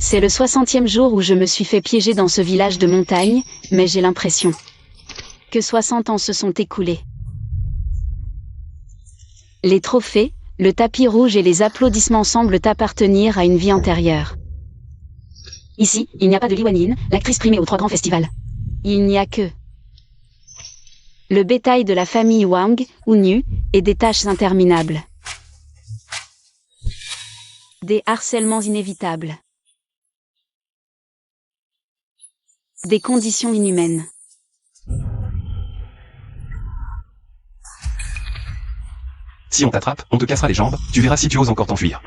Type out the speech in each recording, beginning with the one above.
C'est le 60e jour où je me suis fait piéger dans ce village de montagne, mais j'ai l'impression que 60 ans se sont écoulés. Les trophées, le tapis rouge et les applaudissements semblent appartenir à une vie antérieure. Ici, il n'y a pas de Li Wenyin, l'actrice primée aux 3 grands festivals. Il n'y a que le bétail de la famille Wang, ou Nu, et des tâches interminables. Des harcèlements inévitables. Des conditions inhumaines. Si on t'attrape, on te cassera les jambes, tu verras si tu oses encore t'enfuir.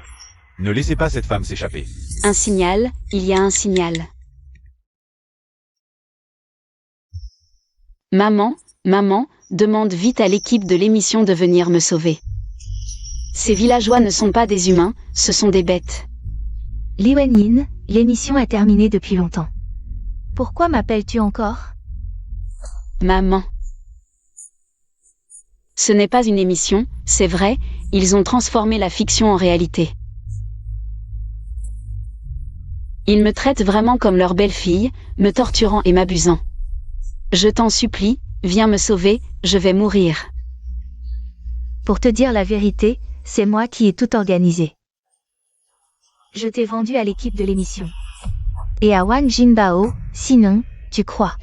Ne laissez pas cette femme s'échapper. Un signal, il y a un signal. Maman, demande vite à l'équipe de l'émission de venir me sauver. Ces villageois ne sont pas des humains, ce sont des bêtes. Li Wenyin, l'émission est terminée depuis longtemps. Pourquoi m'appelles-tu encore? Maman. Ce n'est pas une émission, c'est vrai, ils ont transformé la fiction en réalité. Ils me traitent vraiment comme leur belle-fille, me torturant et m'abusant. Je t'en supplie, viens me sauver, je vais mourir. Pour te dire la vérité, c'est moi qui ai tout organisé. Je t'ai vendu à l'équipe de l'émission. Et à Wang Jinbao, sinon, tu crois.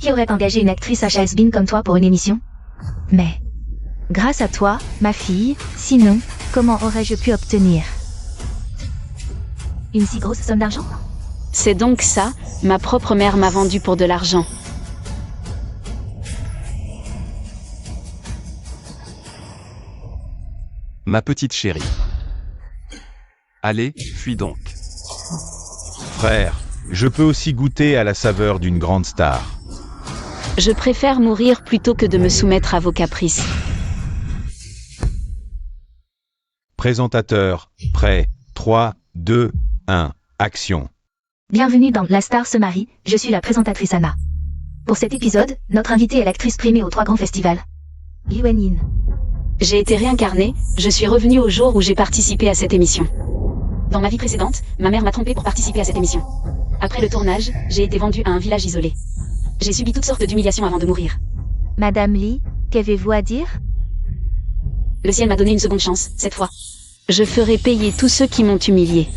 Qui aurait engagé une actrice has-been comme toi pour une émission? Mais, grâce à toi, ma fille, sinon, comment aurais-je pu obtenir une si grosse somme d'argent? C'est donc ça, ma propre mère m'a vendu pour de l'argent. Ma petite chérie. Allez, fuis donc. Frère, je peux aussi goûter à la saveur d'une grande star. Je préfère mourir plutôt que de me soumettre à vos caprices. Présentateur, prêt, 3, 2, 1, action. Bienvenue dans La Star se marie, je suis la présentatrice Anna. Pour cet épisode, notre invitée est l'actrice primée aux 3 grands festivals. Li Wenyin. J'ai été réincarnée, je suis revenue au jour où j'ai participé à cette émission. Dans ma vie précédente, ma mère m'a trompée pour participer à cette émission. Après le tournage, j'ai été vendue à un village isolé. J'ai subi toutes sortes d'humiliations avant de mourir. Madame Li, qu'avez-vous à dire? Le ciel m'a donné une seconde chance, cette fois. Je ferai payer tous ceux qui m'ont humiliée.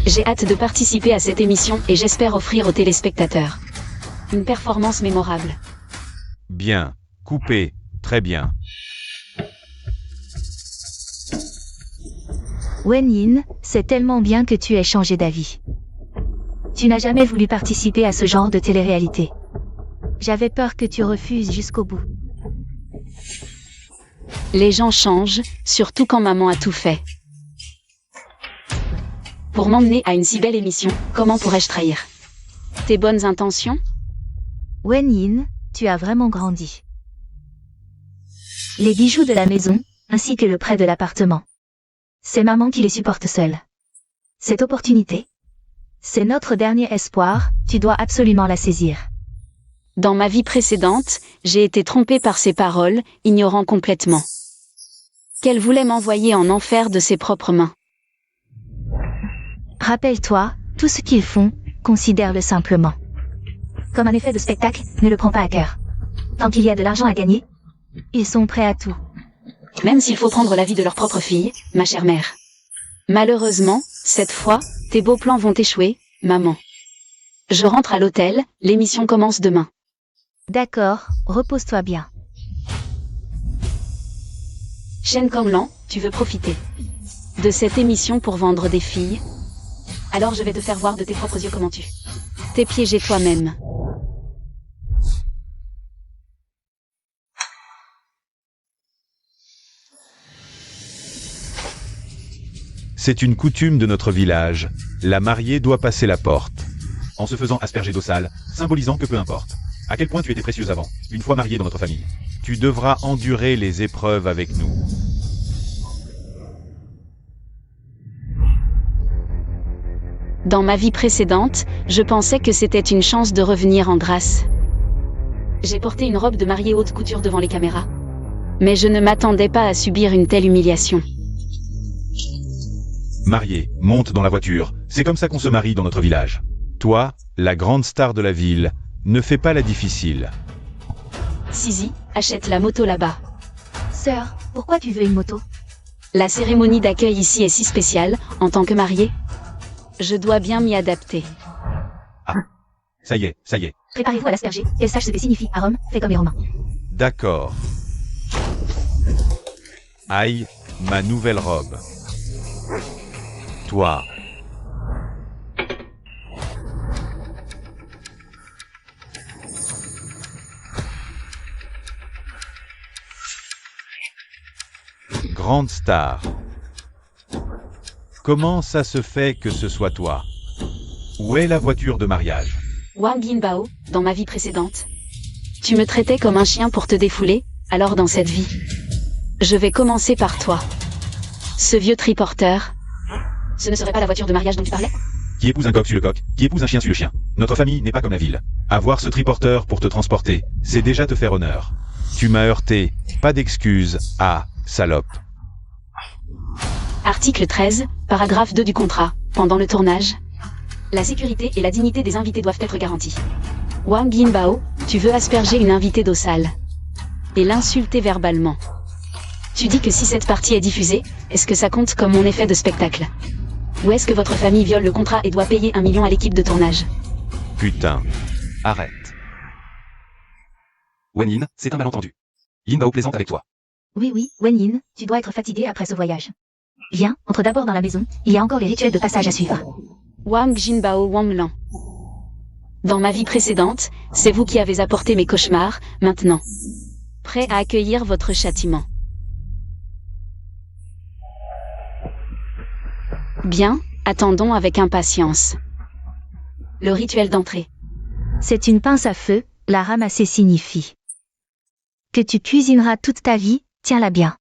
J'ai hâte de participer à cette émission et j'espère offrir aux téléspectateurs une performance mémorable. Bien, coupé, très bien. Wenyin, c'est tellement bien que tu aies changé d'avis. Tu n'as jamais voulu participer à ce genre de télé-réalité. J'avais peur que tu refuses jusqu'au bout. Les gens changent, surtout quand maman a tout fait. Pour m'emmener à une si belle émission, comment pourrais-je trahir tes bonnes intentions? Wenyin, tu as vraiment grandi. Les bijoux de la maison, ainsi que le prêt de l'appartement. C'est maman qui les supporte seule. Cette opportunité, c'est notre dernier espoir, tu dois absolument la saisir. Dans ma vie précédente, j'ai été trompée par ses paroles, ignorant complètement qu'elle voulait m'envoyer en enfer de ses propres mains. Rappelle-toi, tout ce qu'ils font, considère-le simplement comme un effet de spectacle, ne le prends pas à cœur. Tant qu'il y a de l'argent à gagner, ils sont prêts à tout. Même s'il faut prendre la vie de leur propre fille, ma chère mère. Malheureusement, cette fois, tes beaux plans vont échouer, maman. Je rentre à l'hôtel, l'émission commence demain. D'accord, repose-toi bien. Shen Konglan, tu veux profiter de cette émission pour vendre des filles? Alors je vais te faire voir de tes propres yeux comment tu t'es piégé toi-même. C'est une coutume de notre village. La mariée doit passer la porte. En se faisant asperger d'eau sale, symbolisant que peu importe. À quel point tu étais précieuse avant, une fois mariée dans notre famille. Tu devras endurer les épreuves avec nous. Dans ma vie précédente, je pensais que c'était une chance de revenir en grâce. J'ai porté une robe de mariée haute couture devant les caméras. Mais je ne m'attendais pas à subir une telle humiliation. Marié, monte dans la voiture. C'est comme ça qu'on se marie dans notre village. Toi, la grande star de la ville, ne fais pas la difficile. Sisi, achète la moto là-bas. Sœur, pourquoi tu veux une moto? La cérémonie d'accueil ici est si spéciale, en tant que mariée. Je dois bien m'y adapter. Ça y est, ça y est. Préparez-vous à l'asperger, qu'elle sache ce que signifie à Rome, fait comme les Romains. D'accord. Aïe, ma nouvelle robe. Toi. Grande star. Comment ça se fait que ce soit toi? Où est la voiture de mariage? Wang Yinbao, dans ma vie précédente. Tu me traitais comme un chien pour te défouler, alors dans cette vie. Je vais commencer par toi. Ce vieux triporteur. Ce ne serait pas la voiture de mariage dont tu parlais? Qui épouse un coq sur le coq, qui épouse un chien sur le chien. Notre famille n'est pas comme la ville. Avoir ce triporteur pour te transporter, c'est déjà te faire honneur. Tu m'as heurté. Pas d'excuses. Ah, salope. Article 13, paragraphe 2 du contrat. Pendant le tournage, la sécurité et la dignité des invités doivent être garanties. Wang Yinbao, tu veux asperger une invitée d'eau sale et l'insulter verbalement. Tu dis que si cette partie est diffusée, est-ce que ça compte comme mon effet de spectacle? Ou est-ce que votre famille viole le contrat et doit payer 1 million à l'équipe de tournage? Putain. Arrête. Wenin, c'est un malentendu. Yinbao plaisante avec toi. Oui, Wenyin, tu dois être fatigué après ce voyage. Viens, entre d'abord dans la maison, il y a encore les rituels de passage à suivre. Wang Jinbao Wanglan. Dans ma vie précédente, c'est vous qui avez apporté mes cauchemars, maintenant. Prêt à accueillir votre châtiment. Bien, attendons avec impatience. Le rituel d'entrée. C'est une pince à feu, la ramasser signifie que tu cuisineras toute ta vie, tiens-la bien.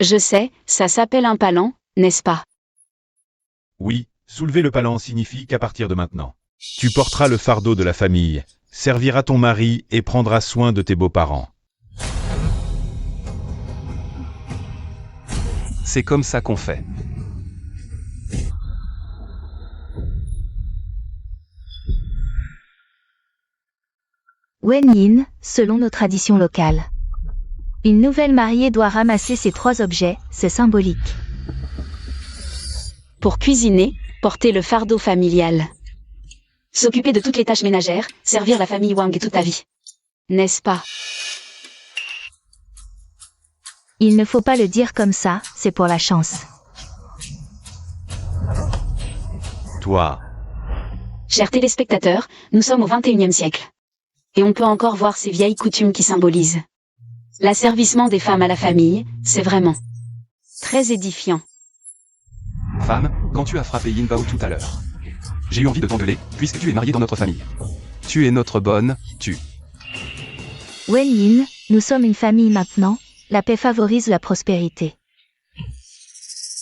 Je sais, ça s'appelle un palan, n'est-ce pas? Oui, soulever le palan signifie qu'à partir de maintenant, Tu porteras le fardeau de la famille, serviras ton mari et prendras soin de tes beaux-parents. C'est comme ça qu'on fait. Wenyin, selon nos traditions locales. Une nouvelle mariée doit ramasser ces 3 objets, c'est symbolique. Pour cuisiner, porter le fardeau familial. S'occuper de toutes les tâches ménagères, servir la famille Wang toute ta vie. N'est-ce pas? Il ne faut pas le dire comme ça, c'est pour la chance. Toi. Chers téléspectateurs, nous sommes au XXIe siècle. Et on peut encore voir ces vieilles coutumes qui symbolisent l'asservissement des femmes à la famille, c'est vraiment très édifiant. Femme, quand tu as frappé Yinbao tout à l'heure, j'ai eu envie de t'engueuler, puisque tu es mariée dans notre famille. Tu es notre bonne, tu. Wenyin, nous sommes une famille maintenant, la paix favorise la prospérité.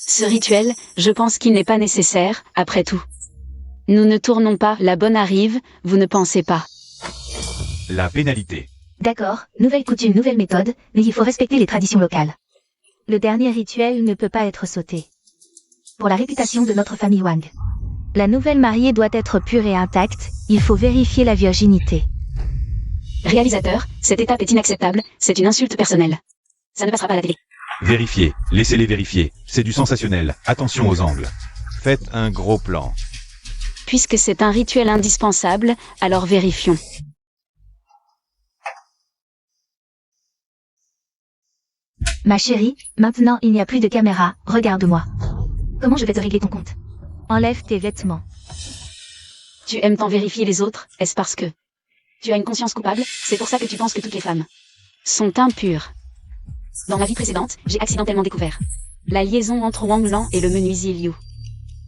Ce rituel, je pense qu'il n'est pas nécessaire, après tout. Nous ne tournons pas, la bonne arrive, vous ne pensez pas. la pénalité. D'accord, nouvelle coutume, nouvelle méthode, mais il faut respecter les traditions locales. Le dernier rituel ne peut pas être sauté. Pour la réputation de notre famille Wang. La nouvelle mariée doit être pure et intacte, il faut vérifier la virginité. Réalisateur, cette étape est inacceptable, c'est une insulte personnelle. Ça ne passera pas à la télé. Vérifiez, laissez-les vérifier, c'est du sensationnel, attention aux angles. Faites un gros plan. Puisque c'est un rituel indispensable, alors vérifions. Ma chérie, maintenant il n'y a plus de caméra, regarde-moi. Comment je vais te régler ton compte? Enlève tes vêtements. Tu aimes tant vérifier les autres, est-ce parce que tu as une conscience coupable? C'est pour ça que tu penses que toutes les femmes sont impures. Dans ma vie précédente, j'ai accidentellement découvert la liaison entre Wang Lan et le menuisier Liu.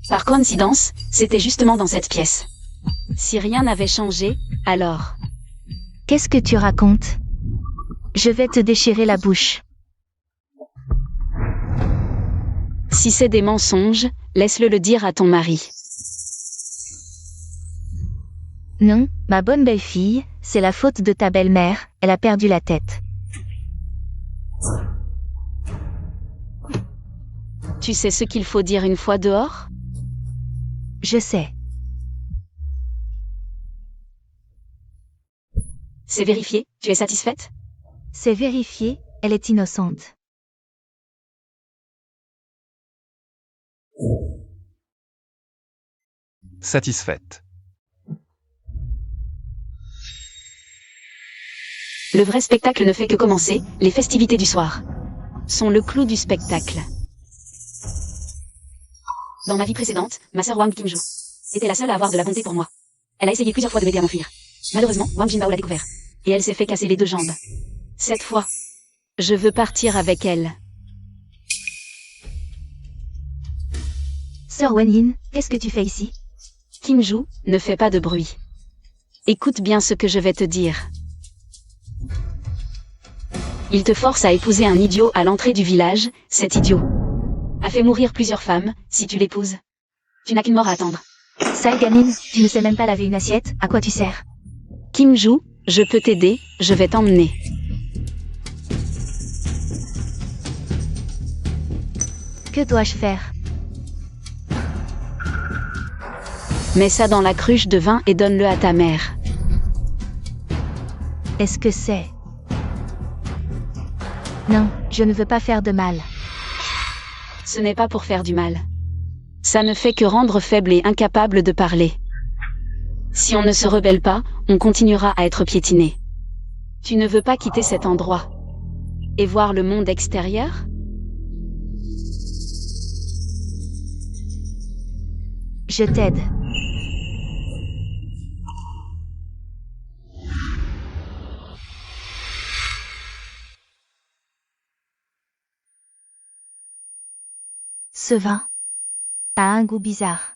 Par coïncidence, c'était justement dans cette pièce. Si rien n'avait changé, alors... Qu'est-ce que tu racontes? Je vais te déchirer la bouche. Si c'est des mensonges, laisse-le le dire à ton mari. Non, ma bonne belle-fille, c'est la faute de ta belle-mère, elle a perdu la tête. Tu sais ce qu'il faut dire une fois dehors? Je sais. C'est vérifié, tu es satisfaite? C'est vérifié, elle est innocente. Satisfaite. Le vrai spectacle ne fait que commencer, les festivités du soir sont le clou du spectacle. Dans ma vie précédente, ma sœur Wang Kimju était la seule à avoir de la bonté pour moi. Elle a essayé plusieurs fois de m'aider à m'enfuir. Malheureusement, Wang Jinbao l'a découvert. Et elle s'est fait casser les 2 jambes. Cette fois, je veux partir avec elle. Sœur Wenyin, qu'est-ce que tu fais ici? Kimju, ne fais pas de bruit. Écoute bien ce que je vais te dire. Il te force à épouser un idiot à l'entrée du village, cet idiot a fait mourir plusieurs femmes, si tu l'épouses. Tu n'as qu'une mort à attendre. Sale gamine, tu ne sais même pas laver une assiette, à quoi tu sers? Kimju, je peux t'aider, je vais t'emmener. Que dois-je faire? Mets ça dans la cruche de vin et donne-le à ta mère. Est-ce que c'est... Non, je ne veux pas faire de mal. Ce n'est pas pour faire du mal. Ça ne fait que rendre faible et incapable de parler. Si on ne se rebelle pas, on continuera à être piétiné. Tu ne veux pas quitter cet endroit et voir le monde extérieur? Je t'aide. Ce vin a un goût bizarre.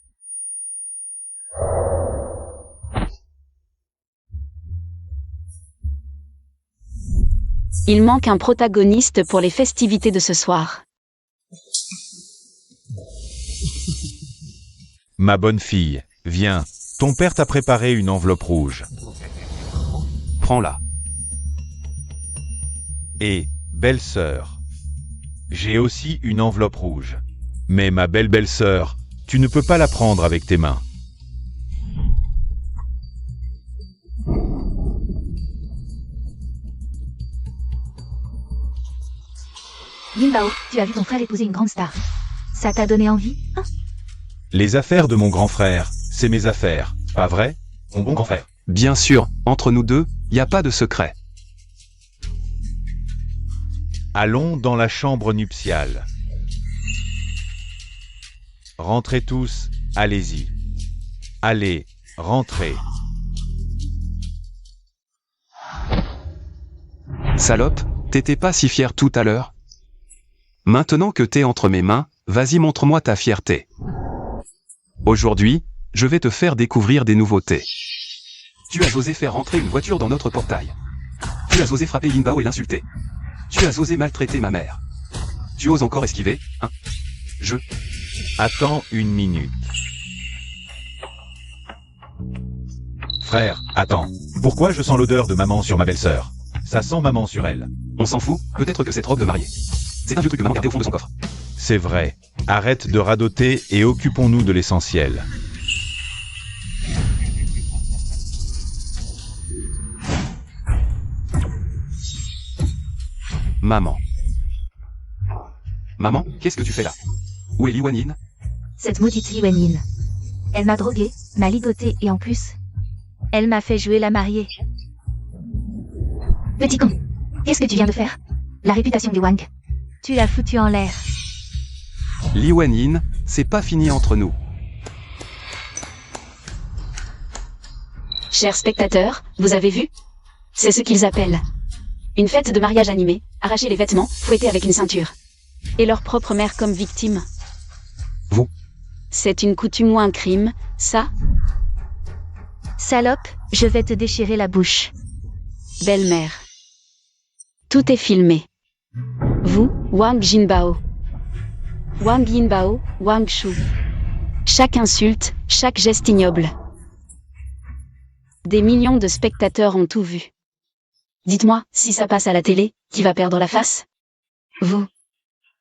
Il manque un protagoniste pour les festivités de ce soir. Ma bonne fille, viens, ton père t'a préparé une enveloppe rouge. Prends-la. Et, belle-sœur, j'ai aussi une enveloppe rouge. Mais ma belle-belle-sœur, tu ne peux pas la prendre avec tes mains. Jinbao, tu as vu ton frère épouser une grande star. Ça t'a donné envie, hein? Les affaires de mon grand frère, c'est mes affaires, pas vrai, mon bon grand frère? Bien sûr, entre nous deux, y a pas de secret. Allons dans la chambre nuptiale. Rentrez tous, allez-y. Allez, rentrez. Salope, t'étais pas si fier tout à l'heure? Maintenant que t'es entre mes mains, vas-y montre-moi ta fierté. Aujourd'hui, je vais te faire découvrir des nouveautés. Tu as osé faire rentrer une voiture dans notre portail. Tu as osé frapper Jinbao et l'insulter. Tu as osé maltraiter ma mère. Tu oses encore esquiver, hein? Attends une minute. Frère, attends. Pourquoi je sens l'odeur de maman sur ma belle-sœur? Ça sent maman sur elle. On s'en fout, peut-être que cette robe de mariée. C'est un vieux truc que maman gardait au fond de son coffre. C'est vrai. Arrête de radoter et occupons-nous de l'essentiel. Maman. Maman, qu'est-ce que tu fais là? Où est Li Wanyin? Cette maudite Li Wenyin. Elle m'a drogué, m'a ligoté et en plus, elle m'a fait jouer la mariée. Petit con, qu'est-ce que tu viens de faire? La réputation des Wang. Tu l'as foutu en l'air. Li Wanyin, c'est pas fini entre nous. Chers spectateurs, vous avez vu? C'est ce qu'ils appellent une fête de mariage animée, arracher les vêtements, fouettés avec une ceinture. Et leur propre mère comme victime. Vous. C'est une coutume ou un crime, ça? Salope, je vais te déchirer la bouche. Belle-mère. Tout est filmé. Vous, Wang Jinbao. Wang Yinbao, Wang Shu. Chaque insulte, chaque geste ignoble. Des millions de spectateurs ont tout vu. Dites-moi, si ça passe à la télé, qui va perdre la face? Vous.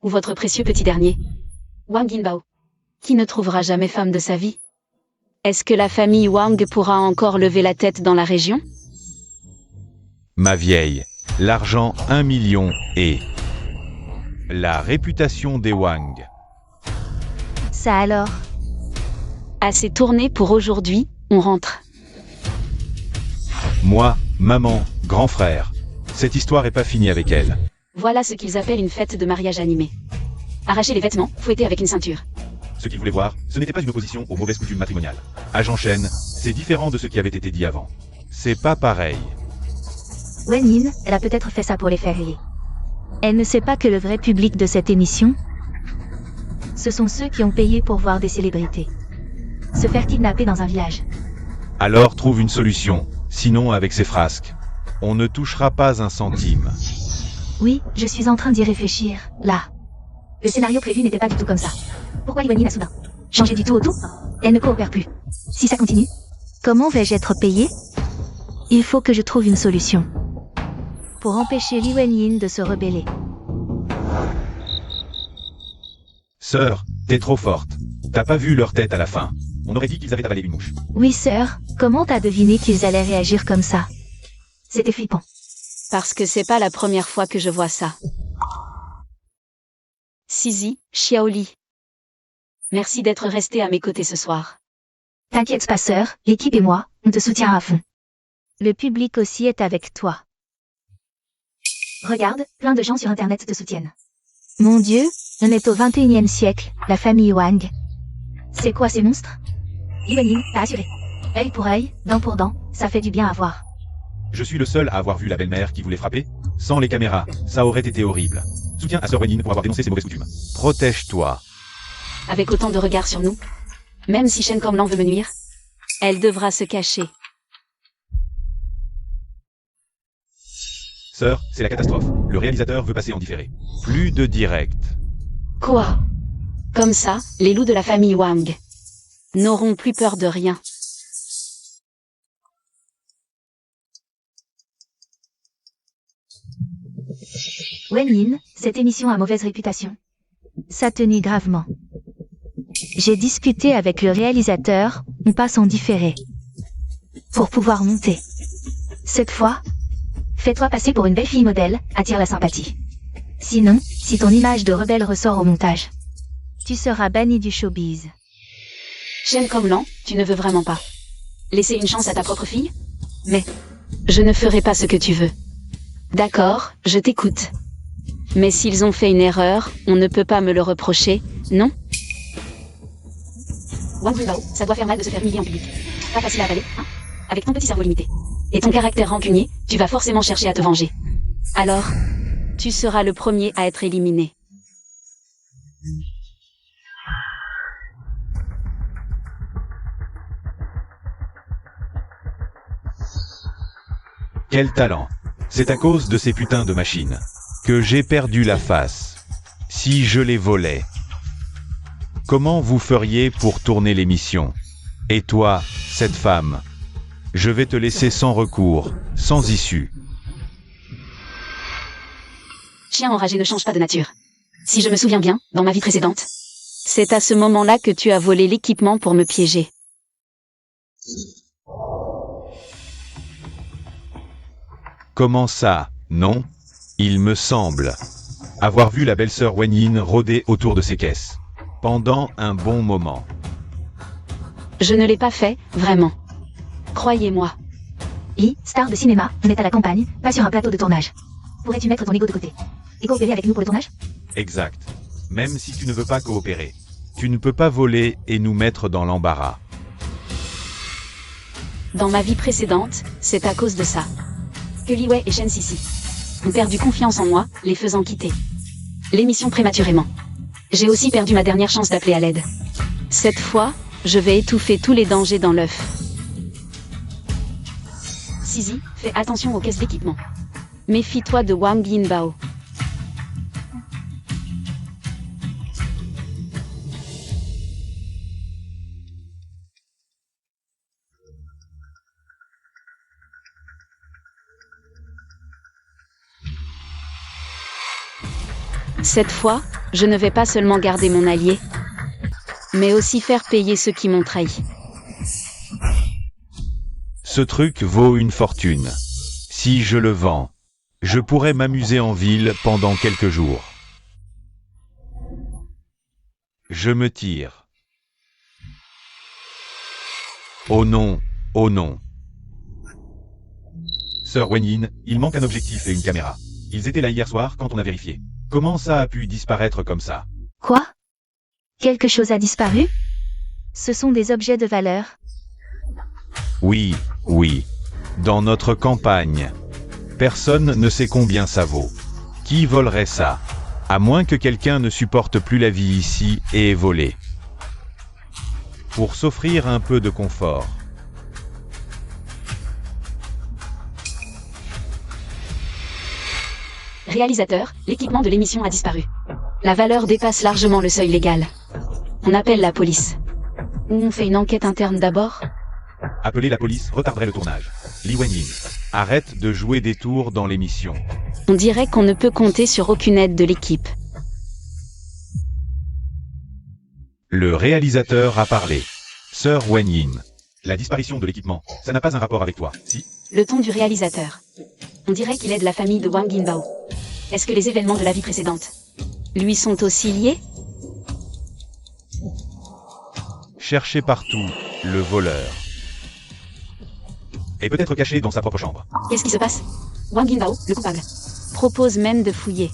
Ou votre précieux petit dernier? Wang Yinbao. Qui ne trouvera jamais femme de sa vie? Est-ce que la famille Wang pourra encore lever la tête dans la région? Ma vieille, l'argent 1 million et la réputation des Wang. Ça alors? Assez tourné pour aujourd'hui, on rentre. Moi, maman, grand frère. Cette histoire est pas finie avec elle. Voilà ce qu'ils appellent une fête de mariage animée. Arracher les vêtements, fouetter avec une ceinture. Ce qu'ils voulaient voir, ce n'était pas une opposition aux mauvaises coutumes matrimoniales. Agent Shen, c'est différent de ce qui avait été dit avant. C'est pas pareil. Wen Yin, elle a peut-être fait ça pour les faire rire. Elle ne sait pas que le vrai public de cette émission, ce sont ceux qui ont payé pour voir des célébrités se faire kidnapper dans un village. Alors trouve une solution, sinon avec ces frasques, on ne touchera pas un centime. Oui, je suis en train d'y réfléchir, là. Le scénario prévu n'était pas du tout comme ça. Pourquoi Li Wenyin a soudain changé du tout au tout? Elle ne coopère plus. Si ça continue, comment vais-je être payé? Il faut que je trouve une solution pour empêcher Li Wenyin de se rebeller. Sœur, t'es trop forte. T'as pas vu leur tête à la fin. On aurait dit qu'ils avaient avalé une mouche. Oui, sœur, comment t'as deviné qu'ils allaient réagir comme ça? C'était flippant. Parce que c'est pas la première fois que je vois ça. Sizi, Xiaoli. Merci d'être resté à mes côtés ce soir. T'inquiète pas, sœur, l'équipe et moi, on te soutient à fond. Le public aussi est avec toi. Regarde, plein de gens sur Internet te soutiennent. Mon Dieu, on est au 21e siècle, la famille Wang. C'est quoi ces monstres? Li Wenyin, t'as assuré. Œil pour œil, dent pour dent, ça fait du bien à voir. Je suis le seul à avoir vu la belle-mère qui voulait frapper. Sans les caméras, ça aurait été horrible. Soutien à Sœur Wenyin pour avoir dénoncé ses mauvaises coutumes. Protège-toi. Avec autant de regards sur nous, même si Shen Kormlan veut me nuire, elle devra se cacher. Sœur, c'est la catastrophe. Le réalisateur veut passer en différé. Plus de direct. Quoi? Comme ça, les loups de la famille Wang n'auront plus peur de rien. Wen Yin, cette émission a mauvaise réputation. Ça te nuit gravement. J'ai discuté avec le réalisateur, on passe en différé. Pour pouvoir monter. Cette fois, fais-toi passer pour une belle fille modèle, attire la sympathie. Sinon, si ton image de rebelle ressort au montage, tu seras banni du showbiz. Shen Kormlan, tu ne veux vraiment pas laisser une chance à ta propre fille? Mais je ne ferai pas ce que tu veux. D'accord, je t'écoute. Mais s'ils ont fait une erreur, on ne peut pas me le reprocher, non? Wang Yinbao, ça doit faire mal de se faire humilier en public. Pas facile à avaler, hein? Avec ton petit cerveau limité. Et ton caractère rancunier, tu vas forcément chercher à te venger. Alors, tu seras le premier à être éliminé. Quel talent. C'est à cause de ces putains de machines Que j'ai perdu la face. Si je les volais. Comment vous feriez pour tourner l'émission? Et toi, cette femme? Je vais te laisser sans recours, sans issue. Chien enragé ne change pas de nature. Si je me souviens bien, dans ma vie précédente, c'est à ce moment-là que tu as volé l'équipement pour me piéger. Comment ça, non? Il me semble avoir vu la belle-sœur Wenyin rôder autour de ses caisses. Pendant un bon moment. Je ne l'ai pas fait, vraiment. Croyez-moi. Star de cinéma, on est à la campagne, pas sur un plateau de tournage. Pourrais-tu mettre ton ego de côté et coopérer avec nous pour le tournage? Exact. Même si tu ne veux pas coopérer. Tu ne peux pas voler et nous mettre dans l'embarras. Dans ma vie précédente, c'est à cause de ça que Li Wei et Shen Sisi ont perdu confiance en moi, les faisant quitter l'émission prématurément. J'ai aussi perdu ma dernière chance d'appeler à l'aide. Cette fois, je vais étouffer tous les dangers dans l'œuf. Sizi, fais attention aux caisses d'équipement. Méfie-toi de Wang Yinbao. Cette fois, je ne vais pas seulement garder mon allié, mais aussi faire payer ceux qui m'ont trahi. Ce truc vaut une fortune. Si je le vends, je pourrais m'amuser en ville pendant quelques jours. Je me tire. Oh non, oh non. Sir Wenyin, il manque un objectif et une caméra. Ils étaient là hier soir quand on a vérifié. Comment ça a pu disparaître comme ça? Quoi? Quelque chose a disparu? Ce sont des objets de valeur. Oui, oui. Dans notre campagne. Personne ne sait combien ça vaut. Qui volerait ça? À moins que quelqu'un ne supporte plus la vie ici et ait volé. Pour s'offrir un peu de confort. Réalisateur, l'équipement de l'émission a disparu. La valeur dépasse largement le seuil légal. On appelle la police. Ou on fait une enquête interne d'abord? Appeler la police retarderait le tournage. Li Wenyin. Arrête de jouer des tours dans l'émission. On dirait qu'on ne peut compter sur aucune aide de l'équipe. Le réalisateur a parlé. Sir Wenyin. La disparition de l'équipement, ça n'a pas un rapport avec toi, si? Le ton du réalisateur. On dirait qu'il aide la famille de Wang Jinbao. Est-ce que les événements de la vie précédente lui sont aussi liés? Cherchez partout le voleur. Et peut-être caché dans sa propre chambre. Qu'est-ce qui se passe? Wang Jinbao, le coupable, propose même de fouiller.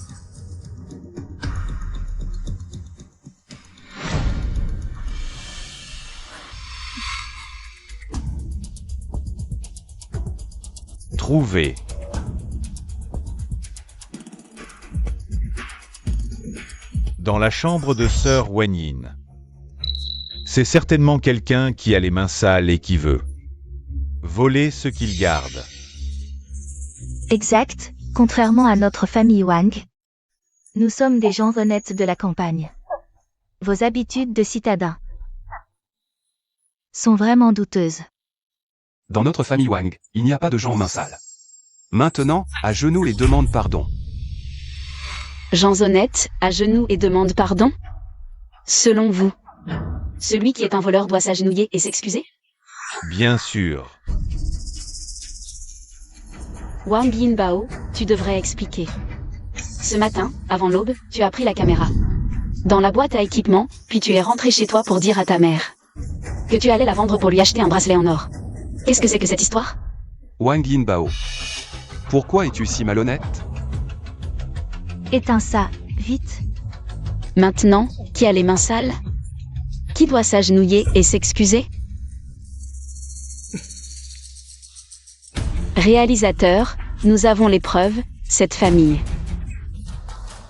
Trouvé. Dans la chambre de Sir Wenyin. C'est certainement quelqu'un qui a les mains sales et qui veut voler ce qu'il garde. Exact, contrairement à notre famille Wang. Nous sommes des gens honnêtes de la campagne. Vos habitudes de citadins sont vraiment douteuses. Dans notre famille Wang, il n'y a pas de gens mains sales. Maintenant, à genoux et demande pardon. Gens honnêtes, à genoux et demande pardon? Selon vous, celui qui est un voleur doit s'agenouiller et s'excuser? Bien sûr. Wang Jinbao, tu devrais expliquer. Ce matin, avant l'aube, tu as pris la caméra dans la boîte à équipement, puis tu es rentré chez toi pour dire à ta mère que tu allais la vendre pour lui acheter un bracelet en or. Qu'est-ce que c'est que cette histoire? Wang Jinbao. Pourquoi es-tu si malhonnête? Éteins ça, vite. Maintenant, qui a les mains sales? Qui doit s'agenouiller et s'excuser? Réalisateur, nous avons les preuves, cette famille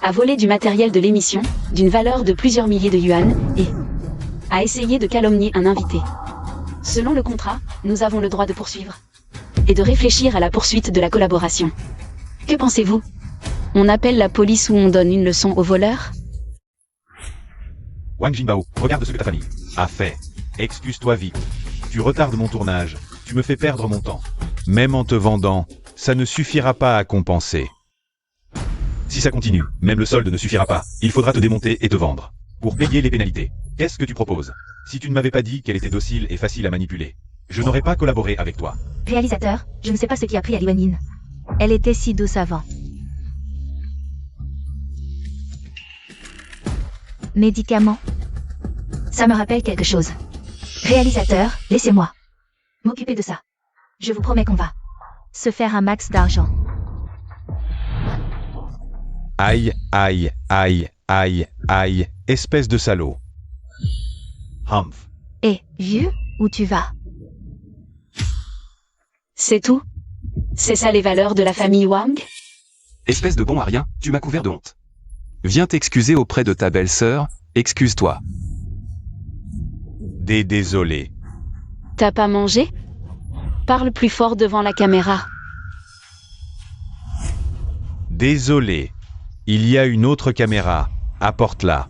a volé du matériel de l'émission, d'une valeur de plusieurs milliers de yuan, et a essayé de calomnier un invité. Selon le contrat, nous avons le droit de poursuivre et de réfléchir à la poursuite de la collaboration. Que pensez-vous? On appelle la police ou on donne une leçon aux voleurs? Wang Jinbao, regarde ce que ta famille a fait. Excuse-toi vite. Tu retardes mon tournage. Tu me fais perdre mon temps. Même en te vendant, ça ne suffira pas à compenser. Si ça continue, même le solde ne suffira pas. Il faudra te démonter et te vendre. Pour payer les pénalités. Qu'est-ce que tu proposes? Si tu ne m'avais pas dit qu'elle était docile et facile à manipuler, je n'aurais pas collaboré avec toi. Réalisateur, je ne sais pas ce qui a pris à Li Wenyin. Elle était si douce avant. Médicaments. Ça me rappelle quelque chose. Réalisateur, laissez-moi m'occuper de ça. Je vous promets qu'on va se faire un max d'argent. Aïe, aïe, aïe, aïe, aïe, espèce de salaud. Humph. Eh, vieux, où tu vas? C'est tout? C'est ça les valeurs de la famille Wang? Espèce de bon à rien, tu m'as couvert de honte. Viens t'excuser auprès de ta belle-sœur, excuse-toi. Désolé. T'as pas mangé? Parle plus fort devant la caméra. Désolé. Il y a une autre caméra. Apporte-la.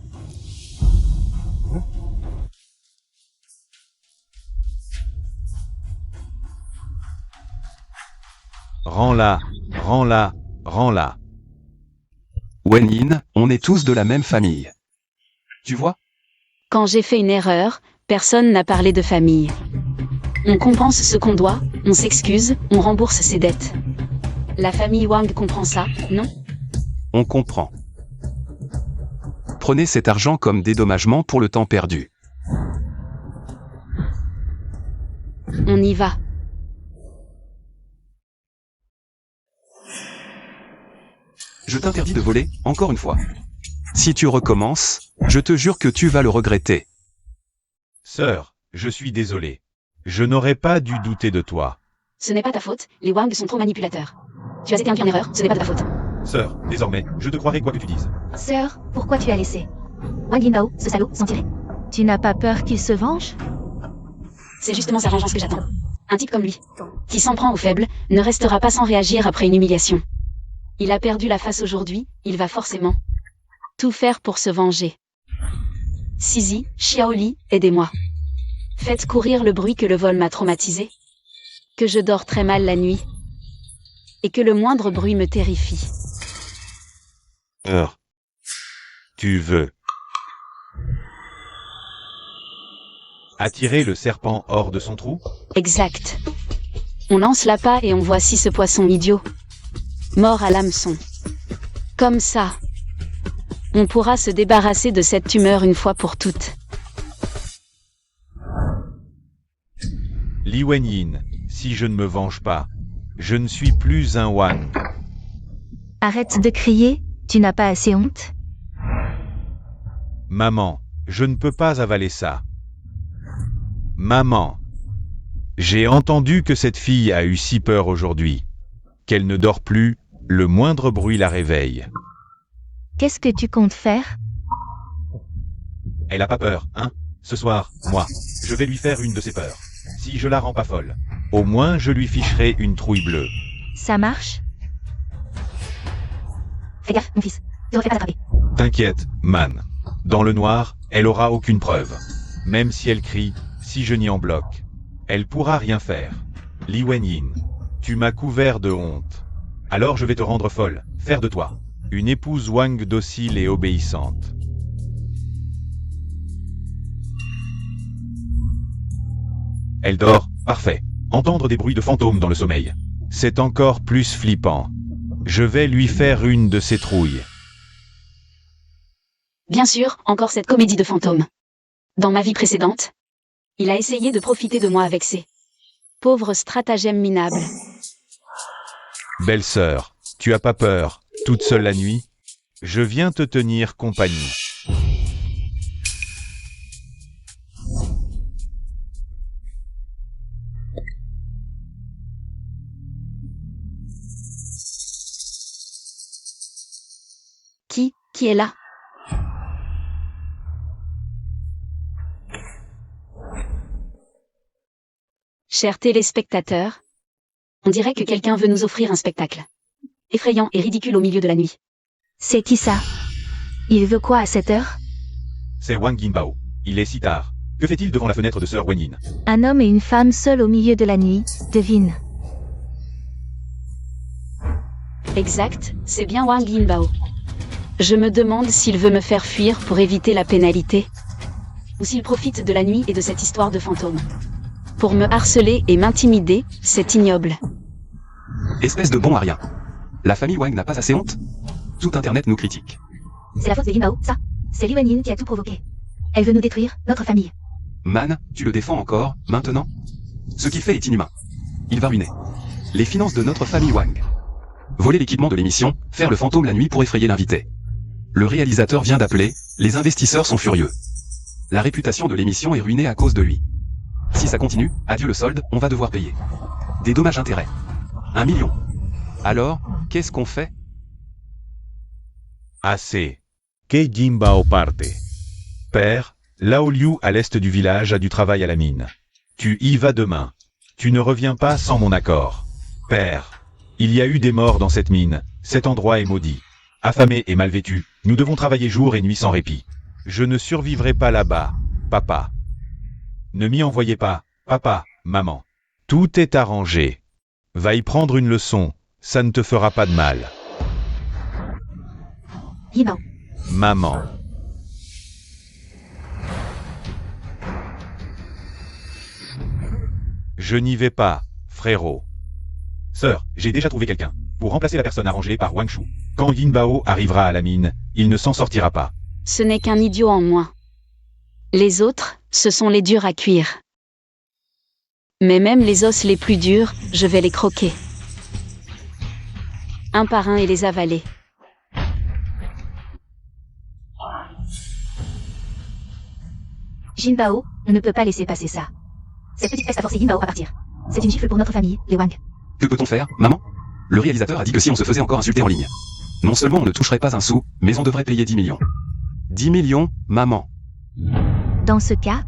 Rends-la, rends-la, rends-la. Wenyin, on est tous de la même famille. Tu vois? Quand j'ai fait une erreur, personne n'a parlé de famille. On compense ce qu'on doit, on s'excuse, on rembourse ses dettes. La famille Wang comprend ça, non? On comprend. Prenez cet argent comme dédommagement pour le temps perdu. On y va. Je t'interdis de voler, encore une fois. Si tu recommences, je te jure que tu vas le regretter. Sœur, je suis désolé. Je n'aurais pas dû douter de toi. Ce n'est pas ta faute, les Wang sont trop manipulateurs. Tu as été induit en erreur, ce n'est pas de ta faute. Sœur, désormais, je te croirai quoi que tu dises. Sœur, pourquoi tu as laissé Wang Yinbao, ce salaud, s'en tirer? Tu n'as pas peur qu'il se venge? C'est justement sa vengeance que j'attends. Un type comme lui, qui s'en prend aux faibles, ne restera pas sans réagir après une humiliation. Il a perdu la face aujourd'hui, il va forcément tout faire pour se venger. Sisi, Xiaoli, aidez-moi. Faites courir le bruit que le vol m'a traumatisé. Que je dors très mal la nuit. Et que le moindre bruit me terrifie. Tu veux attirer le serpent hors de son trou? Exact. On lance l'appât et on voici ce poisson idiot. Mort à l'hameçon. Comme ça. On pourra se débarrasser de cette tumeur une fois pour toutes. Li Wenyin, si je ne me venge pas, je ne suis plus un Wang. Arrête de crier, tu n'as pas assez honte? Maman, je ne peux pas avaler ça. Maman, j'ai entendu que cette fille a eu si peur aujourd'hui, qu'elle ne dort plus, le moindre bruit la réveille. Qu'est-ce que tu comptes faire? Elle a pas peur, hein? Ce soir, moi, je vais lui faire une de ses peurs. Si je la rends pas folle. Au moins je lui ficherai une trouille bleue. Ça marche? Fais gaffe, mon fils. Je ne refais pas attraper. T'inquiète, man. Dans le noir, elle aura aucune preuve. Même si elle crie, si je n'y en bloque, elle pourra rien faire. Li Wenyin, tu m'as couvert de honte. Alors je vais te rendre folle, faire de toi une épouse Wang docile et obéissante. Elle dort, parfait. Entendre des bruits de fantômes dans le sommeil. C'est encore plus flippant. Je vais lui faire une de ces trouilles. Bien sûr, encore cette comédie de fantômes. Dans ma vie précédente, il a essayé de profiter de moi avec ses pauvres stratagèmes minables. Belle-sœur, tu as pas peur, toute seule la nuit? Je viens te tenir compagnie. Qui est là? Chers téléspectateurs, on dirait que quelqu'un veut nous offrir un spectacle effrayant et ridicule au milieu de la nuit. C'est qui ça? Il veut quoi à cette heure? C'est Wang Yinbao. Il est si tard. Que fait-il devant la fenêtre de Sœur Wenyin? Un homme et une femme seuls au milieu de la nuit, devine. Exact, c'est bien Wang Yinbao. Je me demande s'il veut me faire fuir pour éviter la pénalité. Ou s'il profite de la nuit et de cette histoire de fantôme. Pour me harceler et m'intimider, c'est ignoble. Espèce de bon à rien. La famille Wang n'a pas assez honte? Tout Internet nous critique. C'est la faute de Yinbao, ça. C'est Li Wenyin qui a tout provoqué. Elle veut nous détruire, notre famille. Man, tu le défends encore, maintenant? Ce qu'il fait est inhumain. Il va ruiner les finances de notre famille Wang. Voler l'équipement de l'émission, faire le fantôme la nuit pour effrayer l'invité. Le réalisateur vient d'appeler, les investisseurs sont furieux. La réputation de l'émission est ruinée à cause de lui. Si ça continue, adieu le solde, on va devoir payer. Des dommages-intérêts. 1 million. Alors, qu'est-ce qu'on fait? Assez. Que Yinbao parte. Père, Lao Liu à l'est du village a du travail à la mine. Tu y vas demain. Tu ne reviens pas sans mon accord. Père, il y a eu des morts dans cette mine, cet endroit est maudit. Affamés et mal vêtus, nous devons travailler jour et nuit sans répit. Je ne survivrai pas là-bas, papa. Ne m'y envoyez pas, papa, maman. Tout est arrangé. Va y prendre une leçon, ça ne te fera pas de mal. Yinbao. Maman. Je n'y vais pas, frérot. Sœur, j'ai déjà trouvé quelqu'un. Pour remplacer la personne arrangée par Wang Shu. Quand Yin Bao arrivera à la mine, il ne s'en sortira pas. Ce n'est qu'un idiot en moins. Les autres, ce sont les durs à cuire. Mais même les os les plus durs, je vais les croquer. Un par un et les avaler. Jinbao, on ne peut pas laisser passer ça. Cette petite peste a forcé Jinbao à partir. C'est une gifle pour notre famille, les Wang. Que peut-on faire, maman? Le réalisateur a dit que si on se faisait encore insulter en ligne, non seulement on ne toucherait pas un sou, mais on devrait payer 10 millions. 10 millions, maman. Dans ce cas,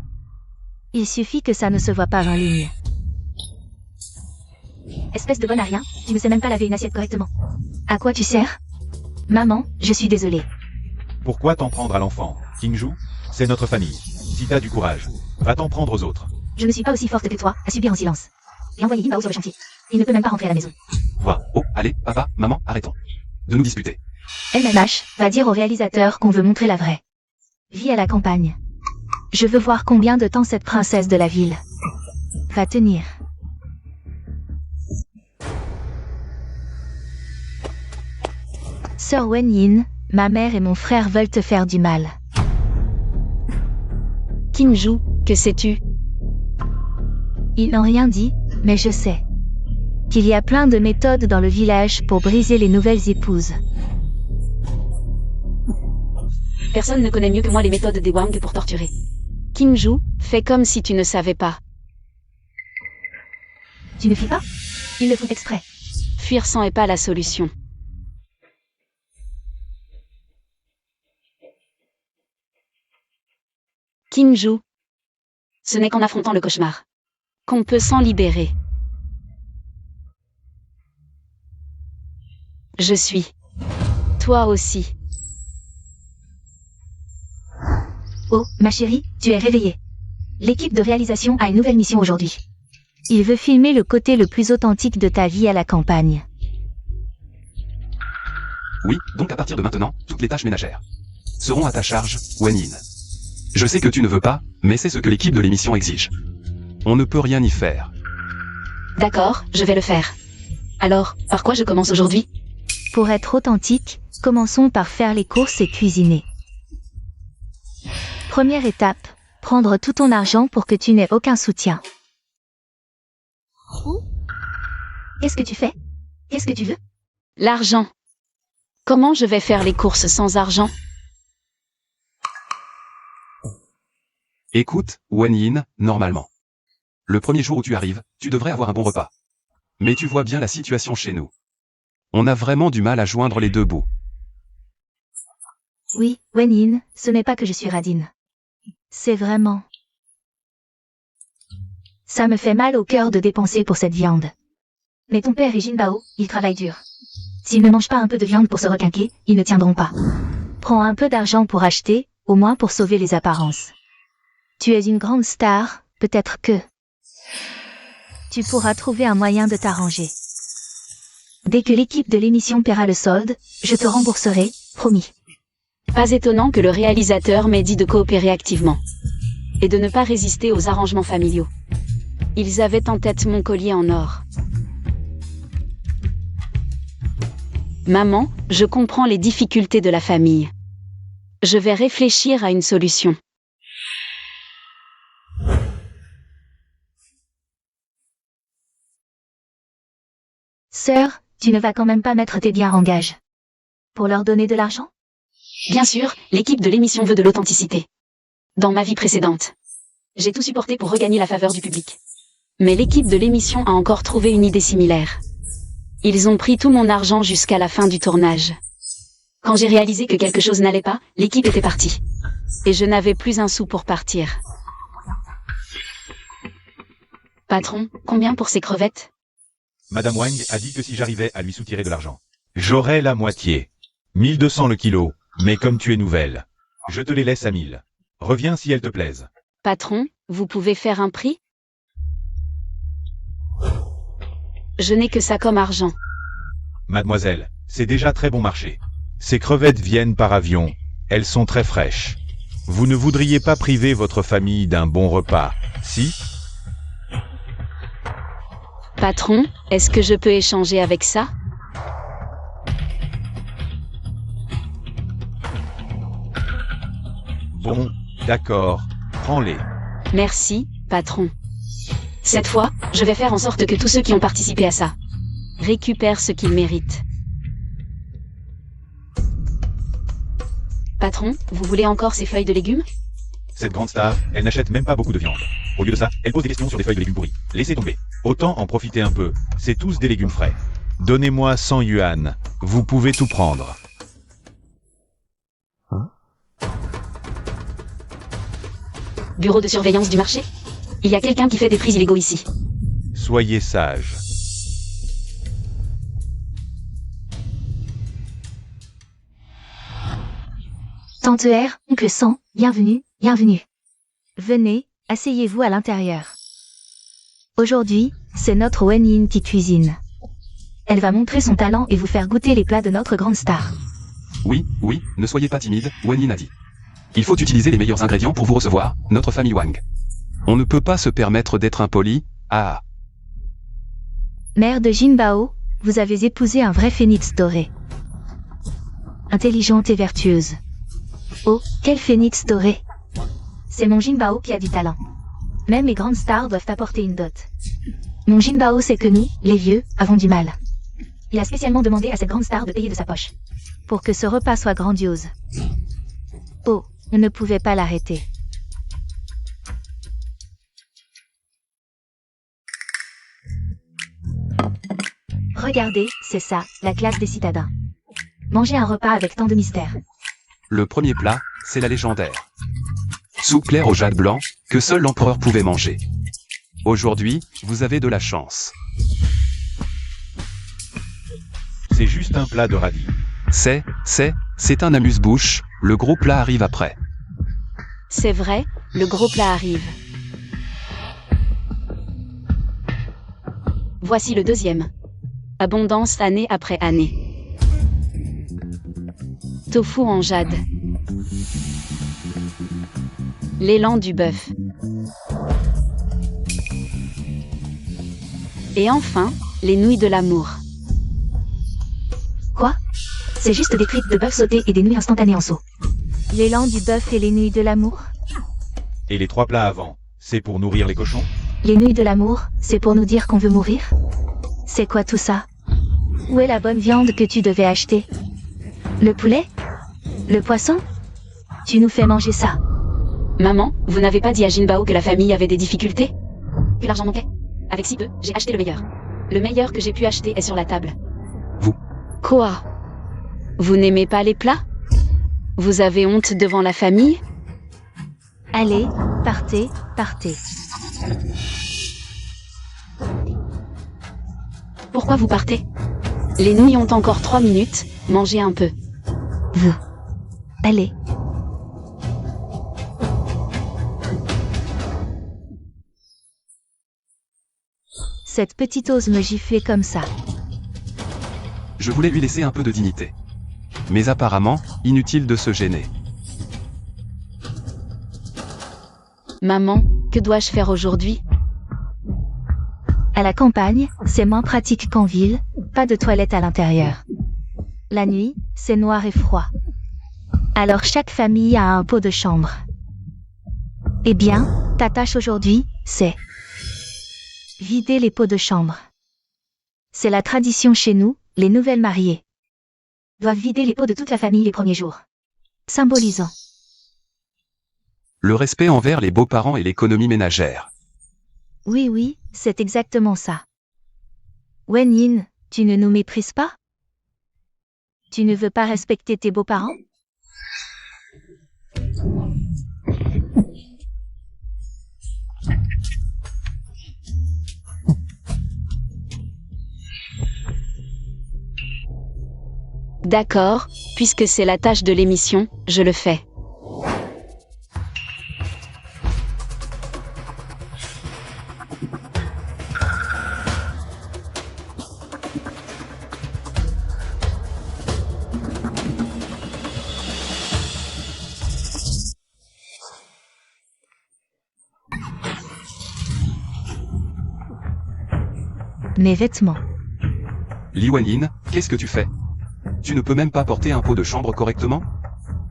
il suffit que ça ne se voit pas en ligne. Espèce de bonne à rien, tu ne sais même pas laver une assiette correctement. À quoi tu sers? Maman, je suis désolée. Pourquoi t'en prendre à l'enfant, Kingju? C'est notre famille. Si t'as du courage, va t'en prendre aux autres. Je ne suis pas aussi forte que toi, à subir en silence. Et envoyer Jinbao sur le chantier. Il ne peut même pas rentrer à la maison. Quoi? Oh, allez, papa, maman, arrêtons de nous disputer. LMH va dire au réalisateur qu'on veut montrer la vraie vie à la campagne. Je veux voir combien de temps cette princesse de la ville va tenir. Sœur Wen Yin, ma mère et mon frère veulent te faire du mal. Kingju, que sais-tu? Ils n'ont rien dit, mais je sais qu'il y a plein de méthodes dans le village pour briser les nouvelles épouses. Personne ne connaît mieux que moi les méthodes des Wang pour torturer. Kingju, fais comme si tu ne savais pas. Tu ne fuis pas? Ils le font exprès. Fuir sans est pas la solution. Kingju, ce n'est qu'en affrontant le cauchemar qu'on peut s'en libérer. Je suis. Toi aussi. Oh, ma chérie, tu es réveillée. L'équipe de réalisation a une nouvelle mission aujourd'hui. Il veut filmer le côté le plus authentique de ta vie à la campagne. Oui, donc à partir de maintenant, toutes les tâches ménagères seront à ta charge, Wen Yin. Je sais que tu ne veux pas, mais c'est ce que l'équipe de l'émission exige. On ne peut rien y faire. D'accord, je vais le faire. Alors, par quoi je commence aujourd'hui? Pour être authentique, commençons par faire les courses et cuisiner. Première étape, prendre tout ton argent pour que tu n'aies aucun soutien. Qu'est-ce que tu fais? Qu'est-ce que tu veux? L'argent. Comment je vais faire les courses sans argent? Écoute, Wen Yin, normalement. Le premier jour où tu arrives, tu devrais avoir un bon repas. Mais tu vois bien la situation chez nous. On a vraiment du mal à joindre les deux bouts. Oui, Wen Yin, ce n'est pas que je suis radine. C'est vraiment... Ça me fait mal au cœur de dépenser pour cette viande. Mais ton père et Jinbao, ils travaillent dur. S'ils ne mangent pas un peu de viande pour se requinquer, ils ne tiendront pas. Prends un peu d'argent pour acheter, au moins pour sauver les apparences. Tu es une grande star, peut-être que... Tu pourras trouver un moyen de t'arranger. Dès que l'équipe de l'émission paiera le solde, je te rembourserai, promis. Pas étonnant que le réalisateur m'ait dit de coopérer activement. Et de ne pas résister aux arrangements familiaux. Ils avaient en tête mon collier en or. Maman, je comprends les difficultés de la famille. Je vais réfléchir à une solution. Sœur, tu ne vas quand même pas mettre tes biens en gage. Pour leur donner de l'argent? Bien sûr, l'équipe de l'émission veut de l'authenticité. Dans ma vie précédente, j'ai tout supporté pour regagner la faveur du public. Mais l'équipe de l'émission a encore trouvé une idée similaire. Ils ont pris tout mon argent jusqu'à la fin du tournage. Quand j'ai réalisé que quelque chose n'allait pas, l'équipe était partie. Et je n'avais plus un sou pour partir. Patron, combien pour ces crevettes? Madame Wang a dit que si j'arrivais à lui soutirer de l'argent. J'aurai la moitié. 1200 le kilo, mais comme tu es nouvelle. Je te les laisse à 1000. Reviens si elles te plaisent. Patron, vous pouvez faire un prix? Je n'ai que ça comme argent. Mademoiselle, c'est déjà très bon marché. Ces crevettes viennent par avion. Elles sont très fraîches. Vous ne voudriez pas priver votre famille d'un bon repas, si? Patron, est-ce que je peux échanger avec ça? Bon, d'accord, prends-les. Merci, patron. Cette fois, je vais faire en sorte que tous ceux qui ont participé à ça récupèrent ce qu'ils méritent. Patron, vous voulez encore ces feuilles de légumes? Cette grande star, elle n'achète même pas beaucoup de viande. Au lieu de ça, elle pose des questions sur des feuilles de légumes pourris. Laissez tomber. Autant en profiter un peu, c'est tous des légumes frais. Donnez-moi 100 yuan, vous pouvez tout prendre. Bureau de surveillance du marché? Il y a quelqu'un qui fait des prix illégaux ici. Soyez sages. Tante R, oncle 100, bienvenue, bienvenue. Venez, asseyez-vous à l'intérieur. Aujourd'hui, c'est notre Wen Yin qui cuisine. Elle va montrer son talent et vous faire goûter les plats de notre grande star. Oui, oui, ne soyez pas timide, Wen Yin a dit. Il faut utiliser les meilleurs ingrédients pour vous recevoir, notre famille Wang. On ne peut pas se permettre d'être impoli, ah. Mère de Jinbao, vous avez épousé un vrai phénix doré. Intelligente et vertueuse. Oh, quel phénix doré! C'est mon Jinbao qui a du talent. Même les grandes stars doivent apporter une dot. Mon Jinbao sait que nous, les vieux, avons du mal. Il a spécialement demandé à cette grande star de payer de sa poche. Pour que ce repas soit grandiose. Oh, on ne pouvait pas l'arrêter. Regardez, c'est ça, la classe des citadins. Manger un repas avec tant de mystère. Le premier plat, c'est la légendaire soupe claire au jade blanc, que seul l'empereur pouvait manger. Aujourd'hui, vous avez de la chance. C'est juste un plat de radis. C'est un amuse-bouche, le gros plat arrive après. C'est vrai, le gros plat arrive. Voici le deuxième. Abondance année après année. Tofu en jade. L'élan du bœuf. Et enfin, les nouilles de l'amour. Quoi? C'est juste des frites de bœuf sauté et des nouilles instantanées en seau. L'élan du bœuf et les nouilles de l'amour? Et les 3 plats avant, c'est pour nourrir les cochons? Les nouilles de l'amour, c'est pour nous dire qu'on veut mourir? C'est quoi tout ça? Où est la bonne viande que tu devais acheter? Le poulet? Le poisson? Tu nous fais manger ça. Maman, vous n'avez pas dit à Jinbao que la famille avait des difficultés? Que l'argent manquait? Avec si peu, j'ai acheté le meilleur. Le meilleur que j'ai pu acheter est sur la table. Vous. Quoi? Vous n'aimez pas les plats? Vous avez honte devant la famille? Allez, partez, partez. Pourquoi vous partez? Les nouilles ont encore 3 minutes, mangez un peu. Vous. Allez. Cette petite ose me gifler comme ça. Je voulais lui laisser un peu de dignité. Mais apparemment, inutile de se gêner. Maman, que dois-je faire aujourd'hui? À la campagne, c'est moins pratique qu'en ville, pas de toilette à l'intérieur. La nuit, c'est noir et froid. Alors chaque famille a un pot de chambre. Eh bien, ta tâche aujourd'hui, c'est vider les pots de chambre. C'est la tradition chez nous, les nouvelles mariées doivent vider les pots de toute la famille les premiers jours. Symbolisant Le respect envers les beaux-parents et l'économie ménagère. Oui, c'est exactement ça. Wen Yin, tu ne nous méprises pas? Tu ne veux pas respecter tes beaux-parents? D'accord, puisque c'est la tâche de l'émission, je le fais. Mes vêtements. Li Wanyin, qu'est-ce que tu fais? Tu ne peux même pas porter un pot de chambre correctement?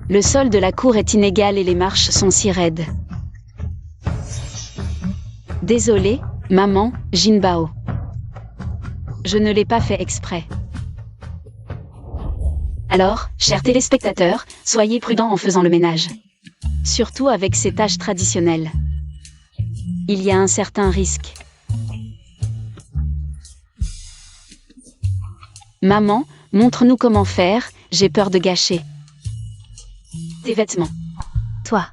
Le sol de la cour est inégal et les marches sont si raides. Désolé, maman, Jinbao. Je ne l'ai pas fait exprès. Alors, chers téléspectateurs, soyez prudents en faisant le ménage. Surtout avec ces tâches traditionnelles. Il y a un certain risque. Maman, montre-nous comment faire, j'ai peur de gâcher. Tes vêtements. Toi.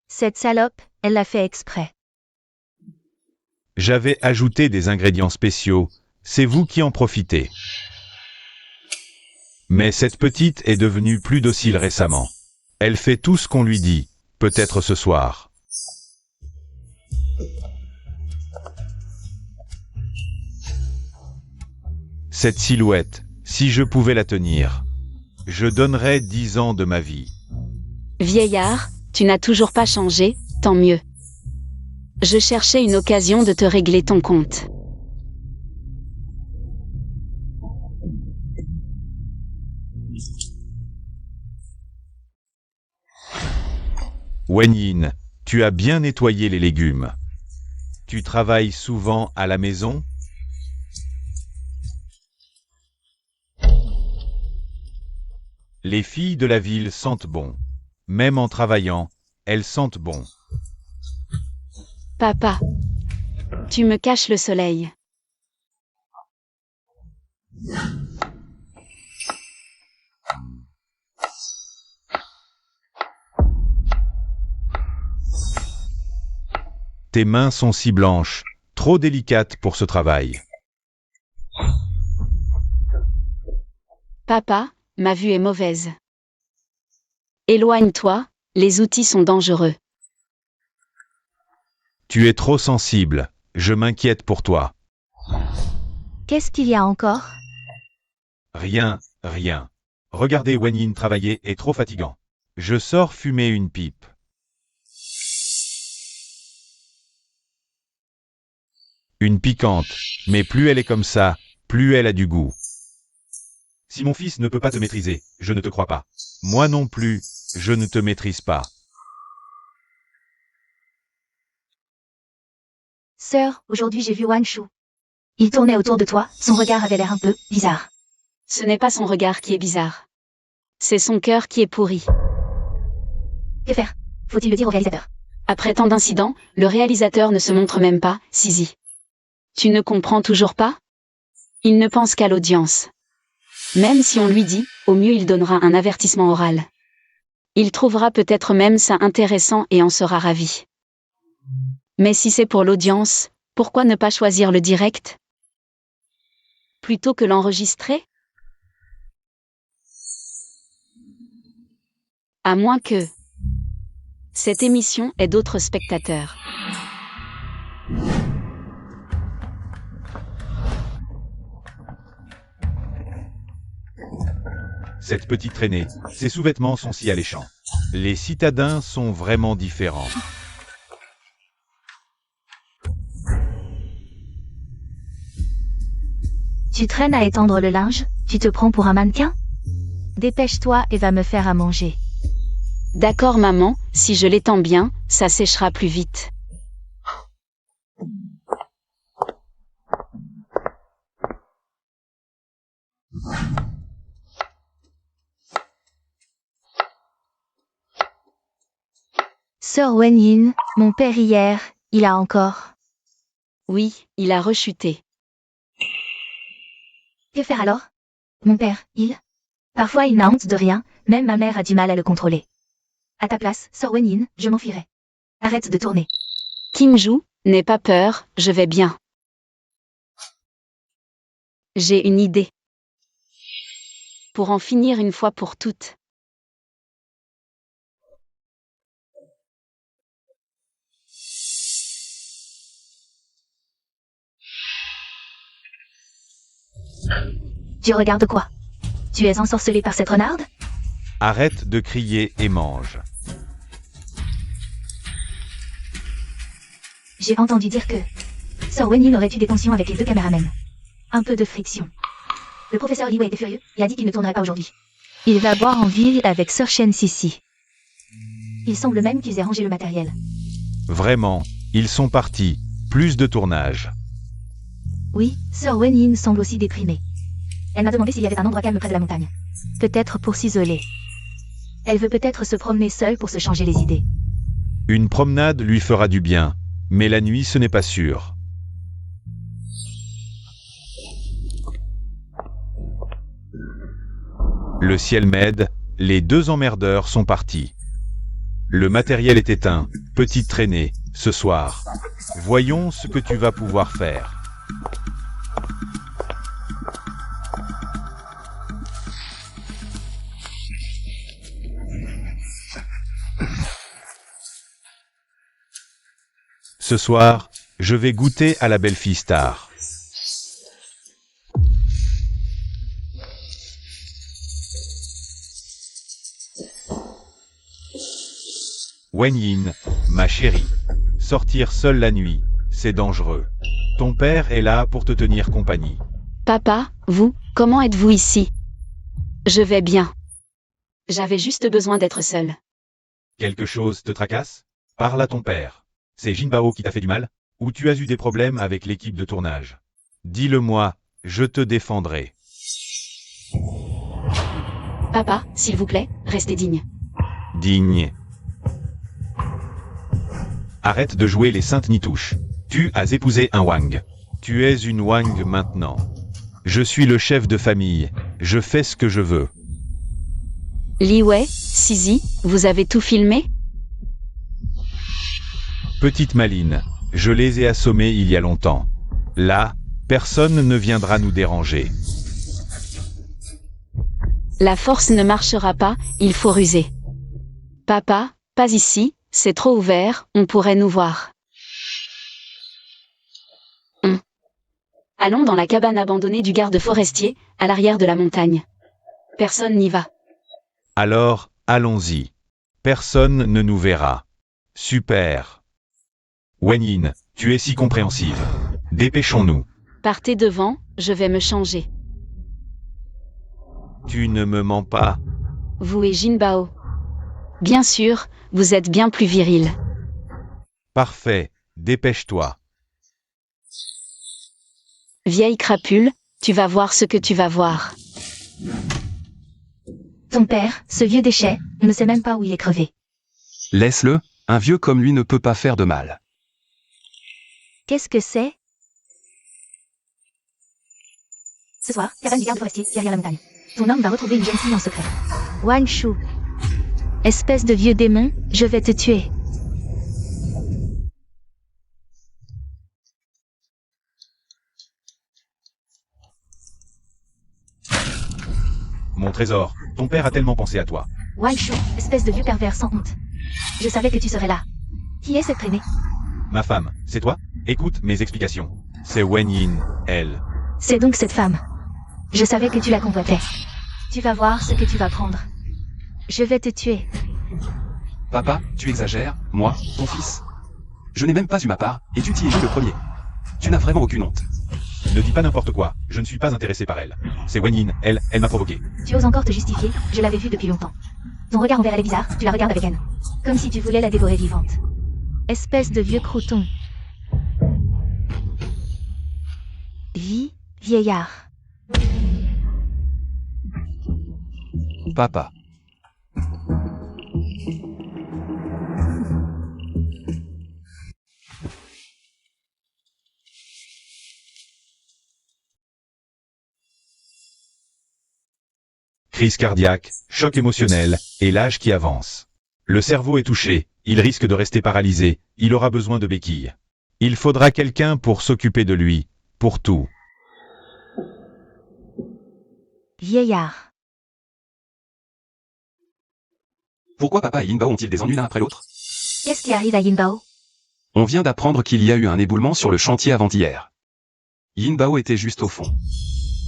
Cette salope, elle l'a fait exprès. J'avais ajouté des ingrédients spéciaux, c'est vous qui en profitez. Mais cette petite est devenue plus docile récemment. Elle fait tout ce qu'on lui dit, peut-être ce soir. Cette silhouette, si je pouvais la tenir, je donnerais 10 ans de ma vie. Vieillard, tu n'as toujours pas changé, tant mieux. Je cherchais une occasion de te régler ton compte. Wanyin, tu as bien nettoyé les légumes. Tu travailles souvent à la maison? Les filles de la ville sentent bon. Même en travaillant, elles sentent bon. Papa. Tu me caches le soleil. Tes mains sont si blanches, trop délicates pour ce travail. Papa, ma vue est mauvaise. Éloigne-toi, les outils sont dangereux. Tu es trop sensible, je m'inquiète pour toi. Qu'est-ce qu'il y a encore? Rien, rien. Regardez Wanyin travailler est trop fatigant. Je sors fumer une pipe. Une piquante, mais plus elle est comme ça, plus elle a du goût. Si mon fils ne peut pas te maîtriser, je ne te crois pas. Moi non plus, je ne te maîtrise pas. Sœur, aujourd'hui j'ai vu Wan Shu. Il tournait autour de toi, son regard avait l'air un peu bizarre. Ce n'est pas son regard qui est bizarre. C'est son cœur qui est pourri. Que faire? Faut-il le dire au réalisateur? Après tant d'incidents, le réalisateur ne se montre même pas, Sisi. Tu ne comprends toujours pas? Il ne pense qu'à l'audience. Même si on lui dit, au mieux il donnera un avertissement oral. Il trouvera peut-être même ça intéressant et en sera ravi. Mais si c'est pour l'audience, pourquoi ne pas choisir le direct? Plutôt que l'enregistrer? À moins que cette émission ait d'autres spectateurs. Cette petite traînée, ses sous-vêtements sont si alléchants. Les citadins sont vraiment différents. Tu traînes à étendre le linge? Tu te prends pour un mannequin? Dépêche-toi et va me faire à manger. D'accord maman, si je l'étends bien, ça séchera plus vite. Sœur Wanyin, mon père hier, il a encore... Oui, il a rechuté. Que faire alors? Mon père, il... Parfois il n'a honte de rien, même ma mère a du mal à le contrôler. À ta place, Sœur Wanyin, je m'enfuirai. Arrête de tourner. Kimju, n'aie pas peur, je vais bien. J'ai une idée. Pour en finir une fois pour toutes. Tu regardes quoi? Tu es ensorcelé par cette renarde? Arrête de crier et mange. J'ai entendu dire que Sir Wenyin aurait eu des tensions avec les deux caméramens. Un peu de friction. Le professeur Li Wei était furieux et a dit qu'il ne tournerait pas aujourd'hui. Il va boire en ville avec Sir Shen Sisi. Il semble même qu'ils aient rangé le matériel. Vraiment, ils sont partis. Plus de tournage. Oui, Sir Wenyin semble aussi déprimée. Elle m'a demandé s'il y avait un endroit calme près de la montagne. Peut-être pour s'isoler. Elle veut peut-être se promener seule pour se changer les idées. Une promenade lui fera du bien, mais la nuit ce n'est pas sûr. Le ciel m'aide, les deux emmerdeurs sont partis. Le matériel est éteint, petite traînée, ce soir. Voyons ce que tu vas pouvoir faire. Ce soir, je vais goûter à la belle fille star. Wenyin, ma chérie. Sortir seule la nuit, c'est dangereux. Ton père est là pour te tenir compagnie. Papa, vous, comment êtes-vous ici? Je vais bien. J'avais juste besoin d'être seule. Quelque chose te tracasse? Parle à ton père. C'est Jinbao qui t'a fait du mal? Ou tu as eu des problèmes avec l'équipe de tournage? Dis-le-moi, je te défendrai. Papa, s'il vous plaît, restez digne. Digne. Arrête de jouer les saintes nitouches. Tu as épousé un Wang. Tu es une Wang maintenant. Je suis le chef de famille, je fais ce que je veux. Li Wei, Sisi, vous avez tout filmé? Petite maline, je les ai assommés il y a longtemps. Là, personne ne viendra nous déranger. La force ne marchera pas, il faut ruser. Papa, pas ici, c'est trop ouvert, on pourrait nous voir. Allons dans la cabane abandonnée du garde forestier, à l'arrière de la montagne. Personne n'y va. Alors, allons-y. Personne ne nous verra. Super. Wenyin, tu es si compréhensive. Dépêchons-nous. Partez devant, je vais me changer. Tu ne me mens pas. Vous et Jinbao. Bien sûr, vous êtes bien plus viril. Parfait, dépêche-toi. Vieille crapule, tu vas voir ce que tu vas voir. Ton père, ce vieux déchet, ne sait même pas où il est crevé. Laisse-le, un vieux comme lui ne peut pas faire de mal. Qu'est-ce que c'est? Ce soir, cabane du garde forestier, derrière la montagne. Ton homme va retrouver une jeune fille en secret. Wan Shu. Espèce de vieux démon, je vais te tuer. Mon trésor, ton père a tellement pensé à toi. Wan Shu, espèce de vieux pervers sans honte. Je savais que tu serais là. Qui est cette traînée? Ma femme, c'est toi? Écoute mes explications. C'est Wenyin, elle. C'est donc cette femme. Je savais que tu la convoitais. Tu vas voir ce que tu vas prendre. Je vais te tuer. Papa, tu exagères, moi, ton fils. Je n'ai même pas eu ma part, et tu t'y es mis le premier. Tu n'as vraiment aucune honte. Ne dis pas n'importe quoi, je ne suis pas intéressé par elle. C'est Wenyin, elle m'a provoqué. Tu oses encore te justifier, je l'avais vue depuis longtemps. Ton regard envers elle est bizarre, tu la regardes avec haine. Comme si tu voulais la dévorer vivante. Espèce de vieux crouton. Vieillard. Papa. Crise cardiaque, choc émotionnel, et l'âge qui avance. Le cerveau est touché, il risque de rester paralysé, il aura besoin de béquilles. Il faudra quelqu'un pour s'occuper de lui, pour tout. Vieillard. Pourquoi papa et Yinbao ont-ils des ennuis l'un après l'autre? Qu'est-ce qui arrive à Yinbao? On vient d'apprendre qu'il y a eu un éboulement sur le chantier avant-hier. Yinbao était juste au fond.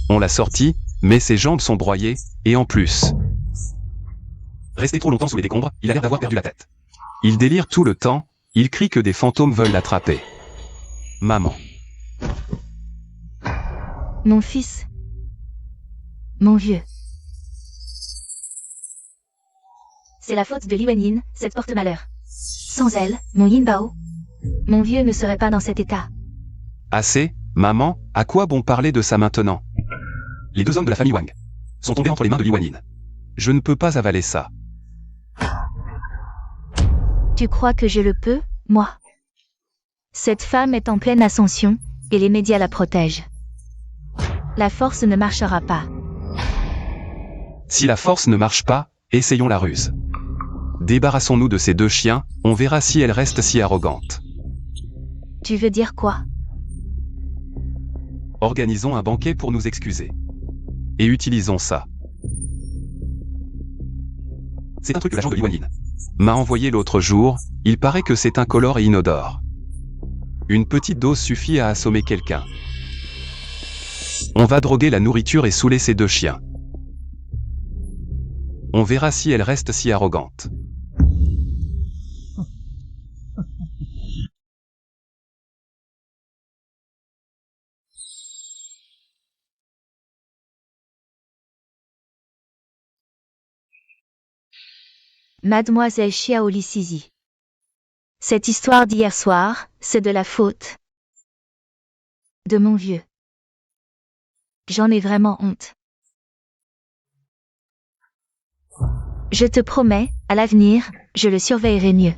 On l'a sorti, mais ses jambes sont broyées, et en plus... Resté trop longtemps sous les décombres, il a l'air d'avoir perdu la tête. Il délire tout le temps, il crie que des fantômes veulent l'attraper. Maman. Mon fils. Mon vieux. C'est la faute de Li Wenyin, cette porte-malheur. Sans elle, mon Yin Bao, mon vieux ne serait pas dans cet état. Assez, maman, à quoi bon parler de ça maintenant? Les 2 hommes de la famille Wang sont tombés entre les mains de Li Wenyin. Je ne peux pas avaler ça. Tu crois que je le peux, moi? Cette femme est en pleine ascension, et les médias la protègent. La force ne marchera pas. Si la force ne marche pas, essayons la ruse. Débarrassons-nous de ces 2 chiens, on verra si elle reste si arrogante. Tu veux dire quoi? Organisons un banquet pour nous excuser. Et utilisons ça. C'est un truc que l'agent de Li Wenyin m'a envoyé l'autre jour, il paraît que c'est incolore et inodore. Une petite dose suffit à assommer quelqu'un. On va droguer la nourriture et saouler ces 2 chiens. On verra si elle reste si arrogante. Mademoiselle Xiaoli Sisi. Cette histoire d'hier soir, c'est de la faute de mon vieux. J'en ai vraiment honte. Je te promets, à l'avenir, je le surveillerai mieux.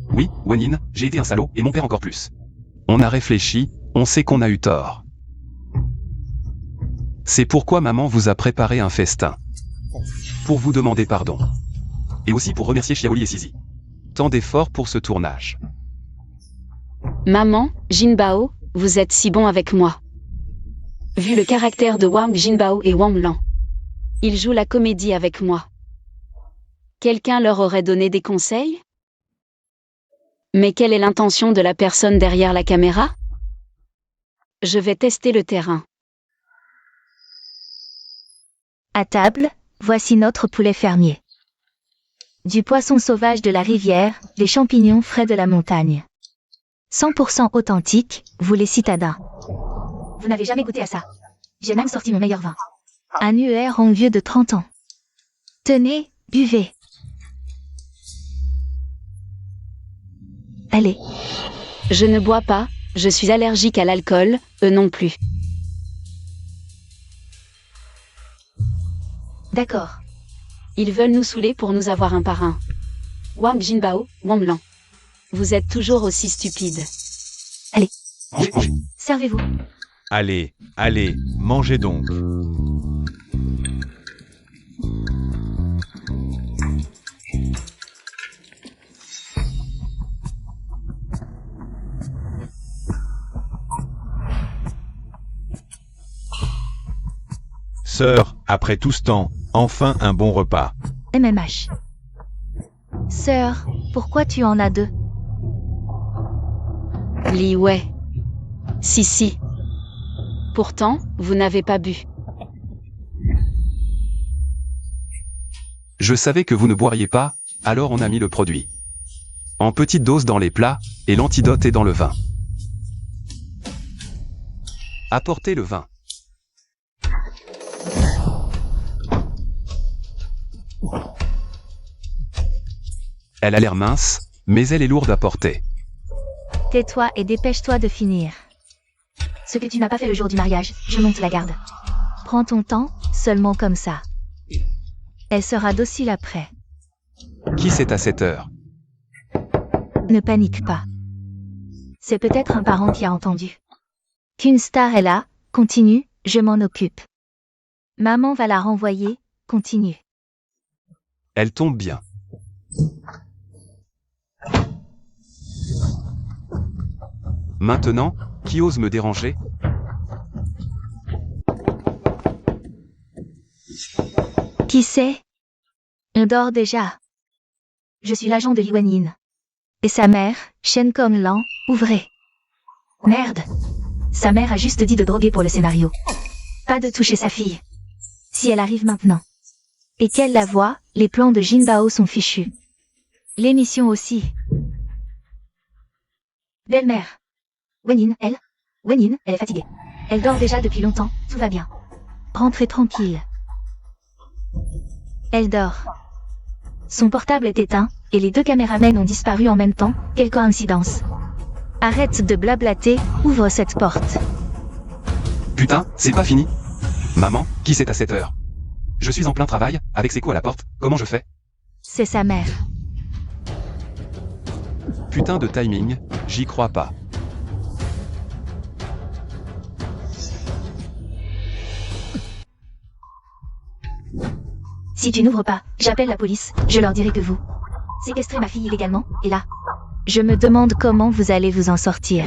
Oui, Wenyin, j'ai été un salaud, et mon père encore plus. On a réfléchi, on sait qu'on a eu tort. C'est pourquoi maman vous a préparé un festin. Pour vous demander pardon. Et aussi pour remercier Xiaoli et Sisi. Tant d'efforts pour ce tournage. Maman, Jinbao, vous êtes si bon avec moi. Vu le caractère de Wang Jinbao et Wang Lan, ils jouent la comédie avec moi. Quelqu'un leur aurait donné des conseils? Mais quelle est l'intention de la personne derrière la caméra? Je vais tester le terrain. À table, voici notre poulet fermier. Du poisson sauvage de la rivière, des champignons frais de la montagne. 100% authentique, vous les citadins. Vous n'avez jamais goûté à ça. J'ai même sorti mon meilleur vin. Un UR en vieux de 30 ans. Tenez, buvez. Allez. Je ne bois pas, je suis allergique à l'alcool, eux non plus. D'accord. Ils veulent nous saouler pour nous avoir un par un. Wang Jinbao, Wang Lan. Vous êtes toujours aussi stupide. Allez. Mangez, mangez. Servez-vous. Allez, allez, mangez donc. Sœur, après tout ce temps, enfin un bon repas. MMH. Sœur, pourquoi tu en as 2? Li Wei. Si. Pourtant, vous n'avez pas bu. Je savais que vous ne boiriez pas, alors on a mis le produit. En petite dose dans les plats, et l'antidote est dans le vin. Apportez le vin. Elle a l'air mince, mais elle est lourde à porter. Tais-toi et dépêche-toi de finir. Ce que tu n'as pas fait le jour du mariage, je monte la garde. Prends ton temps, seulement comme ça. Elle sera docile après. Qui c'est à cette heure? Ne panique pas. C'est peut-être un parent qui a entendu. Qu'une star est là, continue, je m'en occupe. Maman va la renvoyer, continue. Elle tombe bien. Maintenant, qui ose me déranger? Qui c'est? On dort déjà. Je suis l'agent de Li Wenyin. Et sa mère, Shen Kong Lan, ouvrez. Merde. Sa mère a juste dit de droguer pour le scénario. Pas de toucher sa fille. Si elle arrive maintenant. Et qu'elle la voit, les plans de Jinbao sont fichus. L'émission aussi. Belle-mère. Wenin, elle est fatiguée. Elle dort déjà depuis longtemps, tout va bien. Rentrez tranquille. Elle dort. Son portable est éteint, et les 2 caméramens ont disparu en même temps, quelle coïncidence. Arrête de blablater, ouvre cette porte. Putain, c'est pas fini. Maman, qui c'est à cette heure? Je suis en plein travail, avec ses coups à la porte, comment je fais? C'est sa mère. Putain de timing, j'y crois pas. Si tu n'ouvres pas, j'appelle la police, je leur dirai que vous séquestrez ma fille illégalement, et là, je me demande comment vous allez vous en sortir.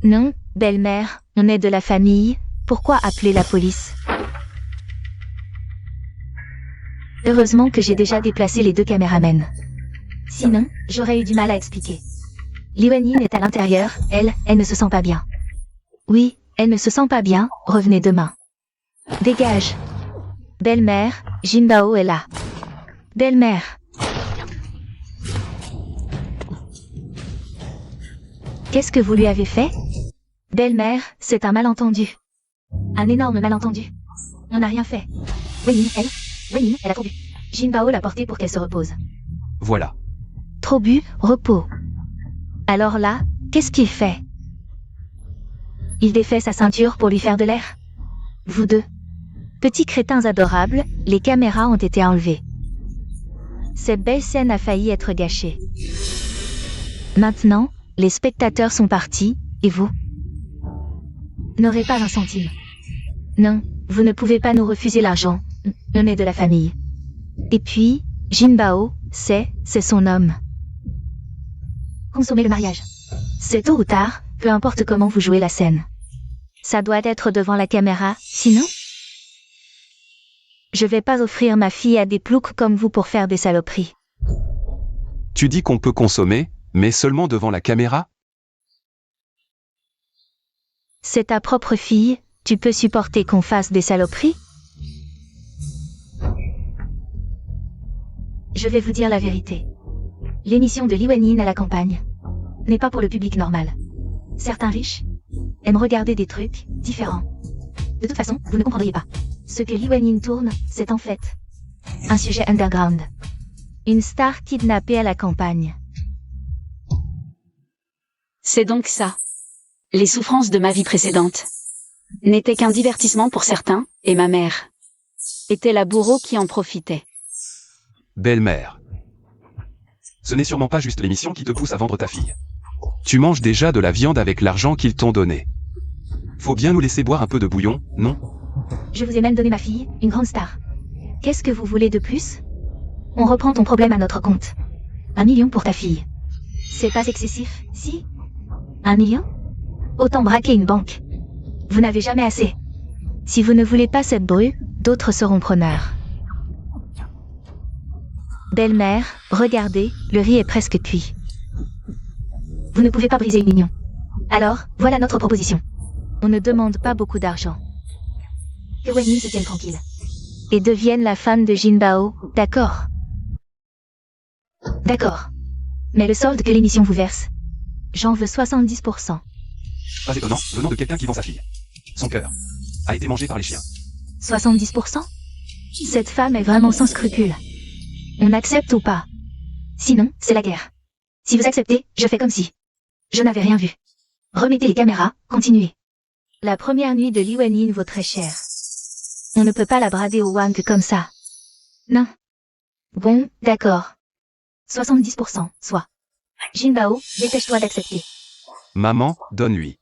Non, belle-mère, on est de la famille, pourquoi appeler la police? Heureusement que j'ai déjà déplacé les 2 caméramens. Sinon, j'aurais eu du mal à expliquer. Li Wenin est à l'intérieur, elle ne se sent pas bien. Oui, elle ne se sent pas bien, revenez demain. Dégage. Belle-mère, Jinbao est là. Belle-mère. Qu'est-ce que vous lui avez fait? Belle-mère, c'est un malentendu. Un énorme malentendu. On n'a rien fait. Wenin, elle a trop bu. Jinbao l'a portée pour qu'elle se repose. Voilà. Trop bu, repos. Alors là, qu'est-ce qu'il fait? Il défait sa ceinture pour lui faire de l'air. Vous deux. Petits crétins adorables, les caméras ont été enlevées. Cette belle scène a failli être gâchée. Maintenant, les spectateurs sont partis, et vous n'aurez pas un centime. Non, vous ne pouvez pas nous refuser l'argent. On est de la famille. Et puis, Jinbao, c'est son homme. Consommez le mariage. C'est tôt ou tard, peu importe comment vous jouez la scène. Ça doit être devant la caméra, sinon je vais pas offrir ma fille à des ploucs comme vous pour faire des saloperies. Tu dis qu'on peut consommer, mais seulement devant la caméra? C'est ta propre fille, tu peux supporter qu'on fasse des saloperies? Je vais vous dire la vérité. L'émission de Li Wenin à la campagne n'est pas pour le public normal. Certains riches aiment regarder des trucs différents. De toute façon, vous ne comprendriez pas. Ce que Li Wenin tourne, c'est en fait un sujet underground. Une star kidnappée à la campagne. C'est donc ça. Les souffrances de ma vie précédente n'étaient qu'un divertissement pour certains, et ma mère était la bourreau qui en profitait. Belle-mère. Ce n'est sûrement pas juste l'émission qui te pousse à vendre ta fille. Tu manges déjà de la viande avec l'argent qu'ils t'ont donné. Faut bien nous laisser boire un peu de bouillon, non? Je vous ai même donné ma fille, une grande star. Qu'est-ce que vous voulez de plus? On reprend ton problème à notre compte. 1 million pour ta fille. C'est pas excessif, si? 1 million? Autant braquer une banque. Vous n'avez jamais assez. Si vous ne voulez pas cette bru, d'autres seront preneurs. Belle-mère, regardez, le riz est presque cuit. Vous ne pouvez pas briser 1 million. Alors, voilà notre proposition. On ne demande pas beaucoup d'argent. Que Wenin se tienne tranquille. Et devienne la femme de Jinbao, d'accord? D'accord. Mais le solde que l'émission vous verse, j'en veux 70%. Pas étonnant, venant de quelqu'un qui vend sa fille. Son cœur a été mangé par les chiens. 70%? Cette femme est vraiment sans scrupules. On accepte ou pas? Sinon, c'est la guerre. Si vous acceptez, je fais comme si je n'avais rien vu. Remettez les caméras, continuez. La première nuit de Li Wenin vaut très cher. On ne peut pas la brader au Wang comme ça. Non. Bon, d'accord. 70%, soit. Jinbao, dépêche-toi d'accepter. Maman, donne-lui.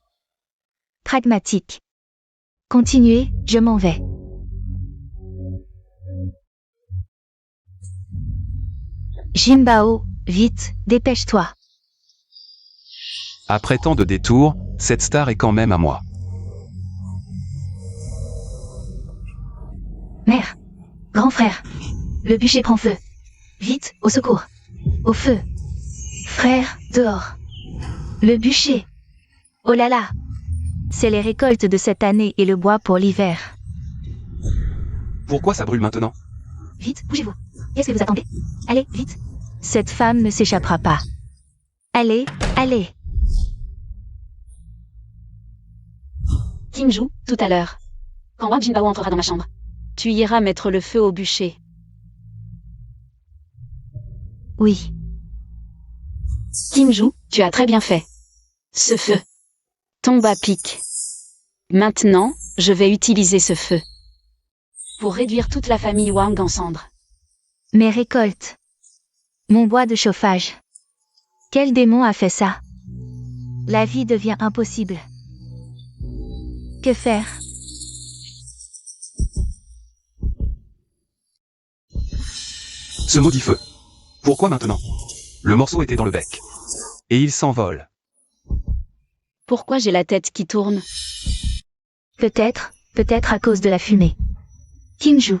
Pragmatique. Continuez, je m'en vais. Jinbao, vite, dépêche-toi. Après tant de détours, cette star est quand même à moi. Mère. Grand frère. Le bûcher prend feu. Vite, au secours. Au feu. Frère, dehors. Le bûcher. Oh là là. C'est les récoltes de cette année et le bois pour l'hiver. Pourquoi ça brûle maintenant? Vite, bougez-vous. Qu'est-ce que vous attendez? Allez, vite. Cette femme ne s'échappera pas. Allez, allez. Kim Ju, tout à l'heure. Quand Wang Jinbao entrera dans ma chambre, tu iras mettre le feu au bûcher. Oui. Kim Ju, tu as très bien fait. Ce feu tombe à pic. Maintenant, je vais utiliser ce feu pour réduire toute la famille Wang en cendres. Mes récoltes. Mon bois de chauffage. Quel démon a fait ça? La vie devient impossible. Que faire? Ce maudit feu. Pourquoi maintenant? Le morceau était dans le bec. Et il s'envole. Pourquoi j'ai la tête qui tourne? Peut-être à cause de la fumée. Kim Ju.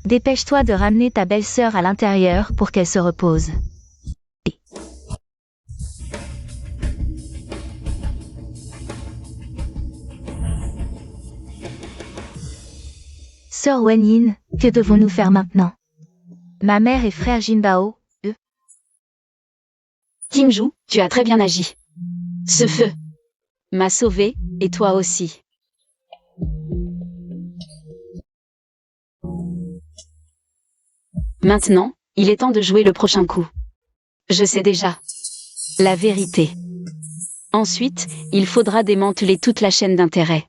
Dépêche-toi de ramener ta belle-sœur à l'intérieur pour qu'elle se repose. Sœur Wenyin, que devons-nous faire maintenant? Ma mère et frère Jinbao, eux? Kim Ju, tu as très bien agi. Ce feu m'a sauvé, et toi aussi. Maintenant, il est temps de jouer le prochain coup. Je sais déjà la vérité. Ensuite, il faudra démanteler toute la chaîne d'intérêt.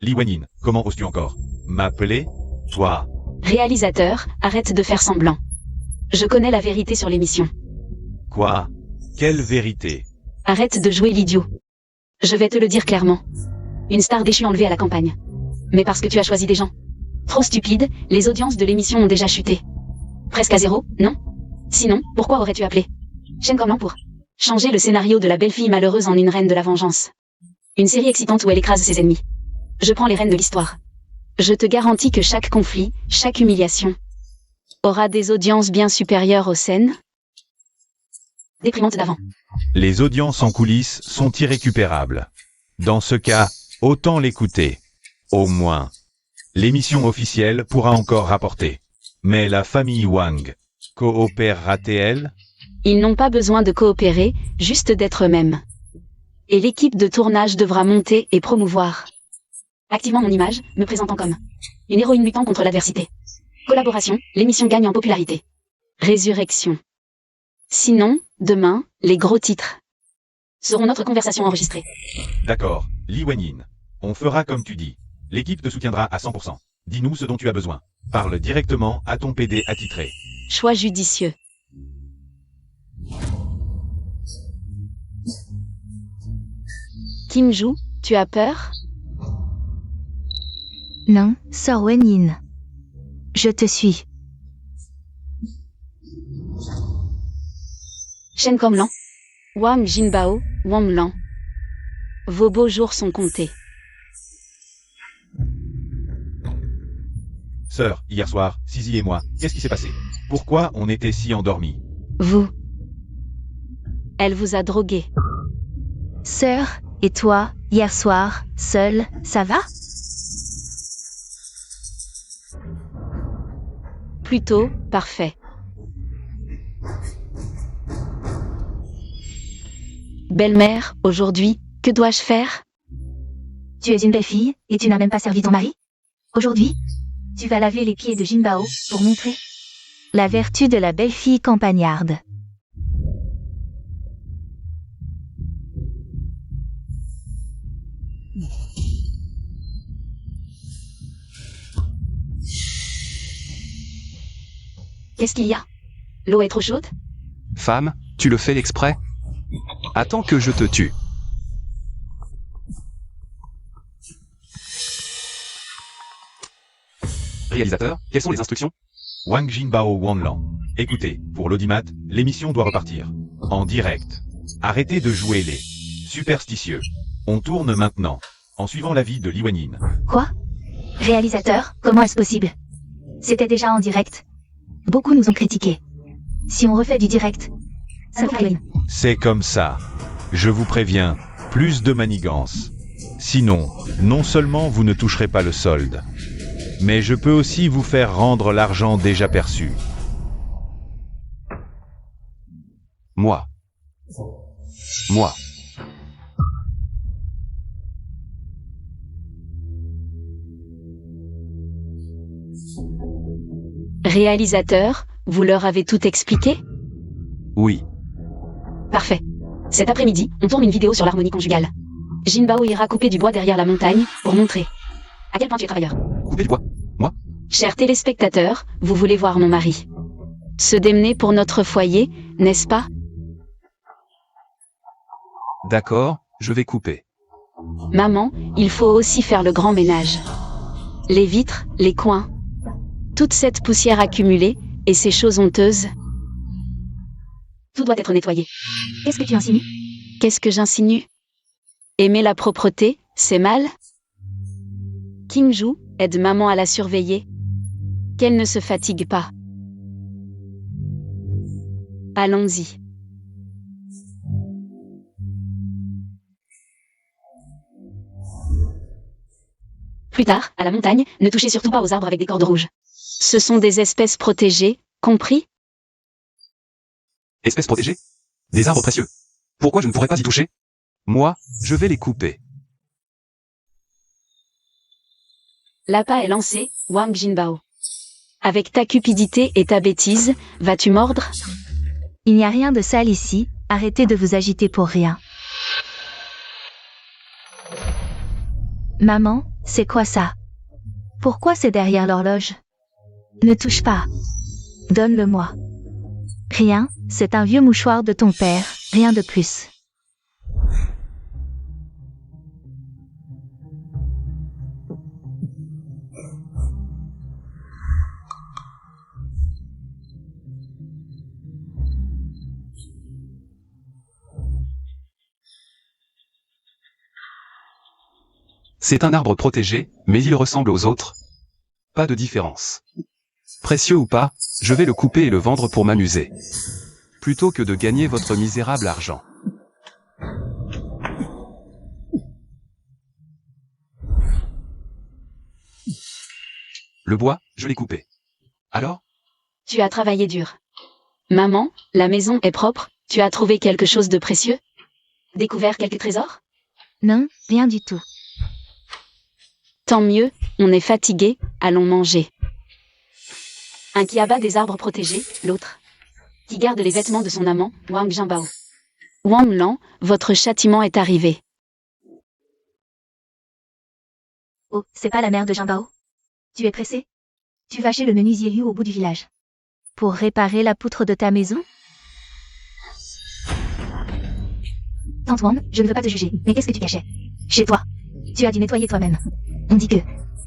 Li Wenyin, comment oses-tu encore m'appeler, toi? Réalisateur, arrête de faire semblant. Je connais la vérité sur l'émission. Quoi? Quelle vérité? Arrête de jouer l'idiot. Je vais te le dire clairement. Une star déchue enlevée à la campagne. Mais parce que tu as choisi des gens trop stupides, les audiences de l'émission ont déjà chuté. Presque à zéro, non? Sinon, pourquoi aurais-tu appelé Shen Comlan pour changer le scénario de la belle-fille malheureuse en une reine de la vengeance? Une série excitante où elle écrase ses ennemis. Je prends les rênes de l'histoire. Je te garantis que chaque conflit, chaque humiliation, aura des audiences bien supérieures aux scènes déprimantes d'avant. Les audiences en coulisses sont irrécupérables. Dans ce cas, autant l'écouter. Au moins, l'émission officielle pourra encore rapporter. Mais la famille Wang coopérera-t-elle? Ils n'ont pas besoin de coopérer, juste d'être eux-mêmes. Et l'équipe de tournage devra monter et promouvoir activement mon image, me présentant comme une héroïne luttant contre l'adversité. Collaboration, l'émission gagne en popularité. Résurrection. Sinon, demain, les gros titres seront notre conversation enregistrée. D'accord, Li Wenyin. On fera comme tu dis. L'équipe te soutiendra à 100%. Dis-nous ce dont tu as besoin. Parle directement à ton PD attitré. Choix judicieux. Kim Ju, tu as peur? Non, Sœur Wenyin. Je te suis. Shen Comlan. Wang Jinbao, Wang Lan. Vos beaux jours sont comptés. Sœur, hier soir, Sisi et moi, qu'est-ce qui s'est passé? Pourquoi on était si endormis? Vous. Elle vous a drogué. Sœur, et toi, hier soir, seul, ça va? Plutôt, parfait. Belle-mère, aujourd'hui, que dois-je faire? Tu es une belle fille, et tu n'as même pas servi ton mari? Aujourd'hui, tu vas laver les pieds de Jinbao, pour montrer la vertu de la belle-fille campagnarde. Qu'est-ce qu'il y a? L'eau est trop chaude? Femme, tu le fais exprès? Attends que je te tue. Réalisateur, quelles sont les instructions? Wang Jinbao Wanlan. Écoutez, pour l'audimat, l'émission doit repartir. En direct. Arrêtez de jouer les superstitieux. On tourne maintenant, en suivant l'avis de Li Wenyin. Quoi? Réalisateur, comment est-ce possible? C'était déjà en direct. Beaucoup nous ont critiqués. Si on refait du direct, ça fera rien. C'est comme ça. Je vous préviens, plus de manigance. Sinon, non seulement vous ne toucherez pas le solde, mais je peux aussi vous faire rendre l'argent déjà perçu. Moi. Moi. Réalisateur, vous leur avez tout expliqué? Oui. Parfait. Cet après-midi, on tourne une vidéo sur l'harmonie conjugale. Jinbao ira couper du bois derrière la montagne, pour montrer à quel point tu es travailleur. Couper du bois. Moi? Chers téléspectateurs, vous voulez voir mon mari se démener pour notre foyer, n'est-ce pas? D'accord, je vais couper. Maman, il faut aussi faire le grand ménage. Les vitres, les coins. Toute cette poussière accumulée, et ces choses honteuses. Tout doit être nettoyé. Qu'est-ce que tu insinues? Qu'est-ce que j'insinue? Aimer la propreté, c'est mal? Kim-ju aide maman à la surveiller. Qu'elle ne se fatigue pas. Allons-y. Plus tard, à la montagne, ne touchez surtout pas aux arbres avec des cordes rouges. Ce sont des espèces protégées, compris? Espèces protégées? Des arbres précieux. Pourquoi je ne pourrais pas y toucher? Moi, je vais les couper. L'appât est lancé, Wang Jinbao. Avec ta cupidité et ta bêtise, vas-tu mordre? Il n'y a rien de sale ici, arrêtez de vous agiter pour rien. Maman, c'est quoi ça? Pourquoi c'est derrière l'horloge? Ne touche pas. Donne-le-moi. Rien, c'est un vieux mouchoir de ton père, rien de plus. C'est un arbre protégé, mais il ressemble aux autres. Pas de différence. Précieux ou pas, je vais le couper et le vendre pour m'amuser. Plutôt que de gagner votre misérable argent. Le bois, je l'ai coupé. Alors? Tu as travaillé dur. Maman, la maison est propre, tu as trouvé quelque chose de précieux? Découvert quelques trésors? Non, rien du tout. Tant mieux, on est fatigué, allons manger. Un qui abat des arbres protégés, l'autre qui garde les vêtements de son amant, Wang Jinbao. Wang Lan, votre châtiment est arrivé. Oh, c'est pas la mère de Jinbao? Tu es pressé? Tu vas chez le menuisier Liu au bout du village. Pour réparer la poutre de ta maison? Tante Wang, je ne veux pas te juger, mais qu'est-ce que tu cachais? Chez toi. Tu as dû nettoyer toi-même. On dit que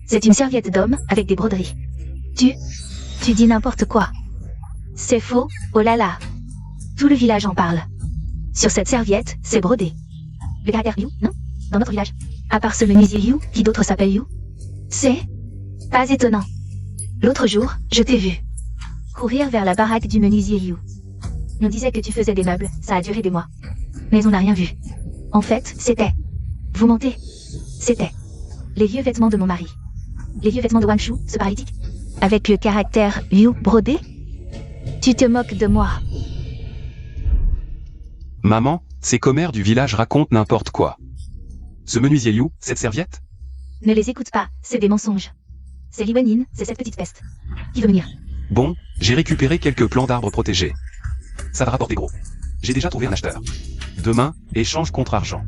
c'est une serviette d'homme avec des broderies. Tu dis n'importe quoi. C'est faux, oh là là. Tout le village en parle. Sur cette serviette, c'est brodé. Le caractère Liu, non? Dans notre village. À part ce menuisier Liu, qui d'autre s'appelle Liu? C'est pas étonnant. L'autre jour, je t'ai vu courir vers la baraque du menuisier Liu. On disait que tu faisais des meubles, ça a duré des mois. Mais on n'a rien vu. En fait, c'était... Vous mentez. C'était les vieux vêtements de mon mari. Les vieux vêtements de Wang Shu, ce paralytique. Avec le caractère Liu brodé? Tu te moques de moi. Maman, ces commères du village racontent n'importe quoi. Ce menuisier Liu, cette serviette? Ne les écoute pas, c'est des mensonges. C'est Li Wenin, c'est cette petite peste. Qui veut venir? Bon, j'ai récupéré quelques plants d'arbres protégés. Ça va rapporter gros. J'ai déjà trouvé un acheteur. Demain, échange contre argent.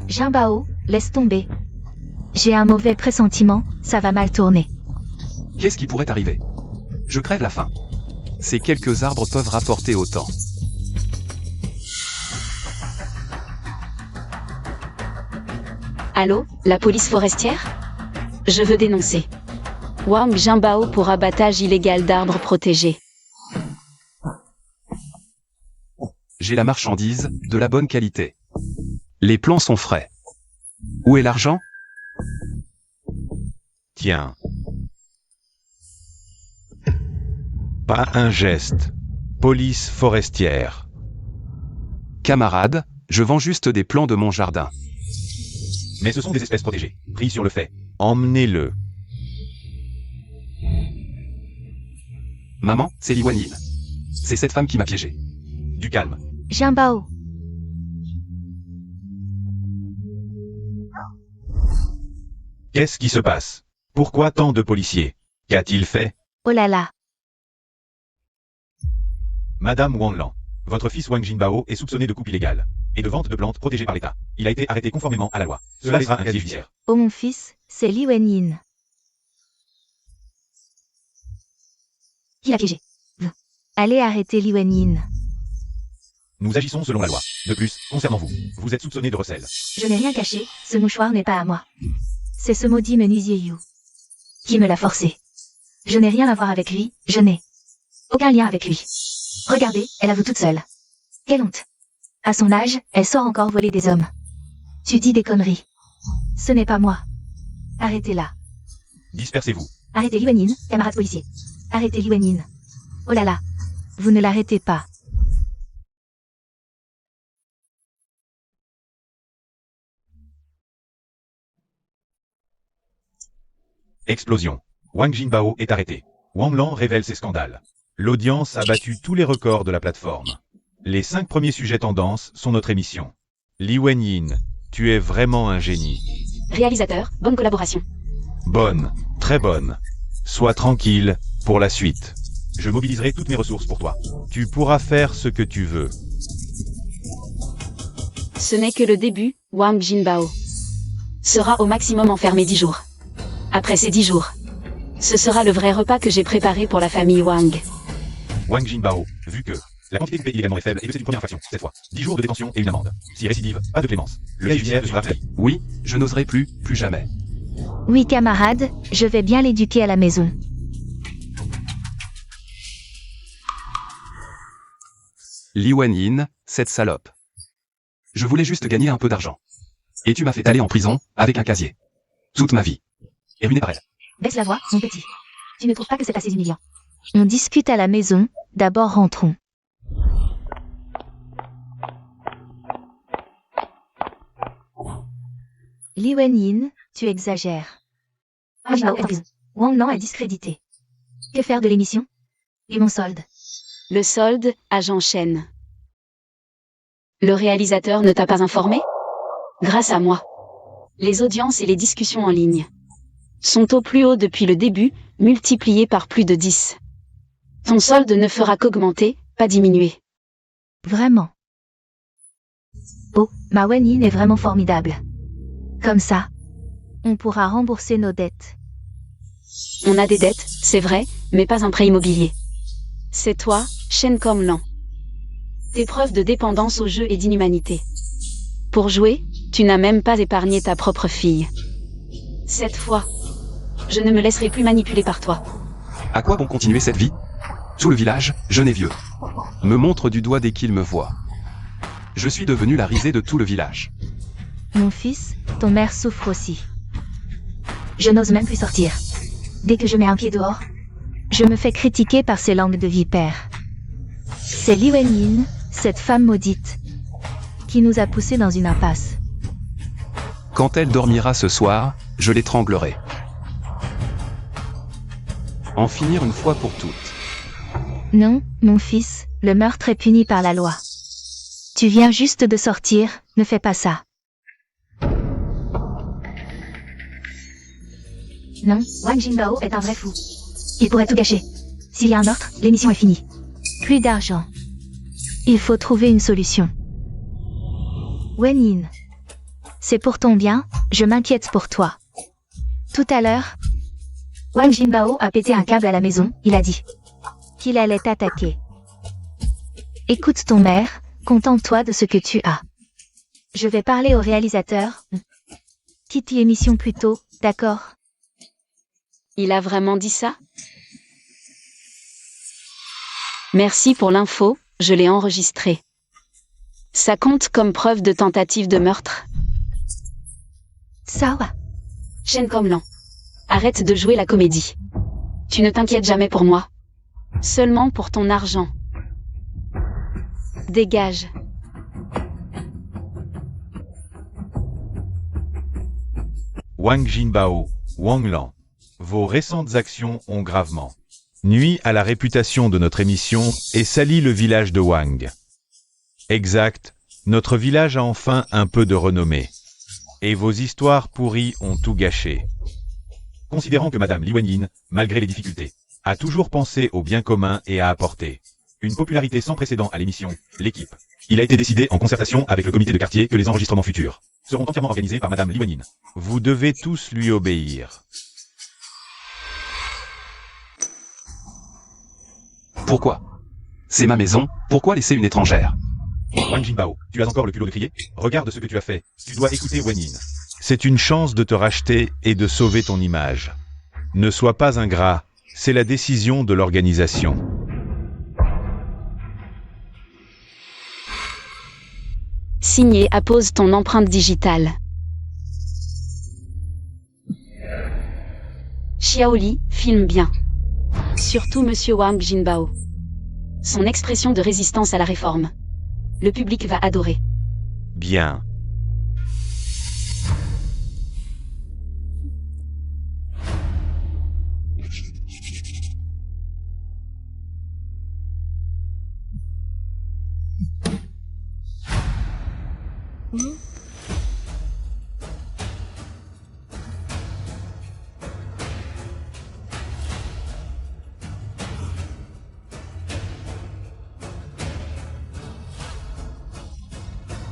Jinbao, laisse tomber. J'ai un mauvais pressentiment, ça va mal tourner. Qu'est-ce qui pourrait arriver? Je crève la faim. Ces quelques arbres peuvent rapporter autant. Allô, la police forestière? Je veux dénoncer Wang Jinbao pour abattage illégal d'arbres protégés. J'ai la marchandise, de la bonne qualité. Les plants sont frais. Où est l'argent? Tiens. Pas un geste. Police forestière. Camarade, je vends juste des plants de mon jardin. Mais ce sont des espèces protégées. Pris sur le fait. Emmenez-le. Maman, c'est Li Wenyin. C'est cette femme qui m'a piégé. Du calme. Jinbao. Qu'est-ce qui se passe? Pourquoi tant de policiers? Qu'a-t-il fait? Oh là là. Madame Wanglan, votre fils Wang Jinbao est soupçonné de coupe illégale et de vente de plantes protégées par l'État. Il a été arrêté conformément à la loi. Cela sera un casier judiciaire. Oh mon fils, c'est Li Wenyin. Qui l'a piégé? Vous. Allez arrêter Li Wenyin. Nous agissons selon la loi. De plus, concernant vous, vous êtes soupçonné de recel. Je n'ai rien caché, ce mouchoir n'est pas à moi. C'est ce maudit menuisier Yu qui me l'a forcé. Je n'ai rien à voir avec lui, je n'ai aucun lien avec lui. Regardez, elle avoue toute seule. Quelle honte. À son âge, elle sort encore voler des hommes. Tu dis des conneries. Ce n'est pas moi. Arrêtez-la. Dispersez-vous. Arrêtez Li Wenyin, camarade policier. Arrêtez Li Wenyin. Oh là là. Vous ne l'arrêtez pas. Explosion. Wang Jinbao est arrêté. Wang Lan révèle ses scandales. L'audience a battu tous les records de la plateforme. Les 5 premiers sujets tendances sont notre émission. Li Wenyin, tu es vraiment un génie. Réalisateur, bonne collaboration. Bonne, très bonne. Sois tranquille, pour la suite. Je mobiliserai toutes mes ressources pour toi. Tu pourras faire ce que tu veux. Ce n'est que le début, Wang Jinbao sera au maximum enfermé 10 jours. Après ces 10 jours, ce sera le vrai repas que j'ai préparé pour la famille Wang. Wang Jinbao, vu que la quantité coupée illégalement est faible et que c'est une première infraction, cette fois, 10 jours de détention et une amende. Si récidive, pas de clémence. Le casier judiciaire sera payé. Oui, je n'oserai plus jamais. Oui camarade, je vais bien l'éduquer à la maison. Li Wenyin, cette salope. Je voulais juste gagner un peu d'argent. Et tu m'as fait aller en prison, avec un casier. Toute ma vie. Et ruiné par elle. Baisse la voix, mon petit. Tu ne trouves pas que c'est assez humiliant? On discute à la maison, d'abord rentrons. Li Wenyin, tu exagères. Wang Lan est discrédité. Que faire de l'émission? Et mon solde? Le solde, agent Chen. Le réalisateur ne t'a pas informé? Grâce à moi. Les audiences et les discussions en ligne sont au plus haut depuis le début, multipliées par plus de 10. Ton solde ne fera qu'augmenter, pas diminuer. Vraiment. Oh, ma Wenyin est vraiment formidable. Comme ça, on pourra rembourser nos dettes. On a des dettes, c'est vrai, mais pas un prêt immobilier. C'est toi, Shen Komlan. Tes preuves de dépendance au jeu et d'inhumanité. Pour jouer, tu n'as même pas épargné ta propre fille. Cette fois, je ne me laisserai plus manipuler par toi. À quoi bon continuer cette vie? Tout le village, jeune et vieux, me montre du doigt dès qu'il me voit. Je suis devenu la risée de tout le village. Mon fils, ton mère souffre aussi. Je n'ose même plus sortir. Dès que je mets un pied dehors, je me fais critiquer par ces langues de vipère. C'est Li Wenyin, cette femme maudite, qui nous a poussés dans une impasse. Quand elle dormira ce soir, je l'étranglerai. En finir une fois pour toutes. Non, mon fils, le meurtre est puni par la loi. Tu viens juste de sortir, ne fais pas ça. Non, Wang Jinbao est un vrai fou. Il pourrait tout gâcher. S'il y a un meurtre, l'émission est finie. Plus d'argent. Il faut trouver une solution. Wenyin. C'est pour ton bien, je m'inquiète pour toi. Tout à l'heure, Wang Jinbao a pété un câble à la maison, il a dit qu'il allait t'attaquer. Écoute ton maire, contente-toi de ce que tu as. Je vais parler au réalisateur. Quitte l'émission plus tôt, d'accord? Il a vraiment dit ça? Merci pour l'info, je l'ai enregistré. Ça compte comme preuve de tentative de meurtre. Sawa. Shen Komlan. Arrête de jouer la comédie. Tu ne t'inquiètes jamais pour moi. Seulement pour ton argent. Dégage. Wang Jinbao, Wang Lan. Vos récentes actions ont gravement nui à la réputation de notre émission et sali le village de Wang. Exact, notre village a enfin un peu de renommée. Et vos histoires pourries ont tout gâché. Considérant que Madame Li Wenyin, malgré les difficultés, a toujours pensé au bien commun et a apporté une popularité sans précédent à l'émission, l'équipe. Il a été décidé en concertation avec le comité de quartier que les enregistrements futurs seront entièrement organisés par Madame Li Wenyin. Vous devez tous lui obéir. Pourquoi? C'est ma maison, pourquoi laisser une étrangère? Wang Jinbao, tu as encore le culot de crier? Regarde ce que tu as fait. Tu dois écouter Wenyin. C'est une chance de te racheter et de sauver ton image. Ne sois pas ingrat, c'est la décision de l'organisation. Signé, appose ton empreinte digitale. Xiaoli, filme bien. Surtout Monsieur Wang Jinbao. Son expression de résistance à la réforme. Le public va adorer. Bien.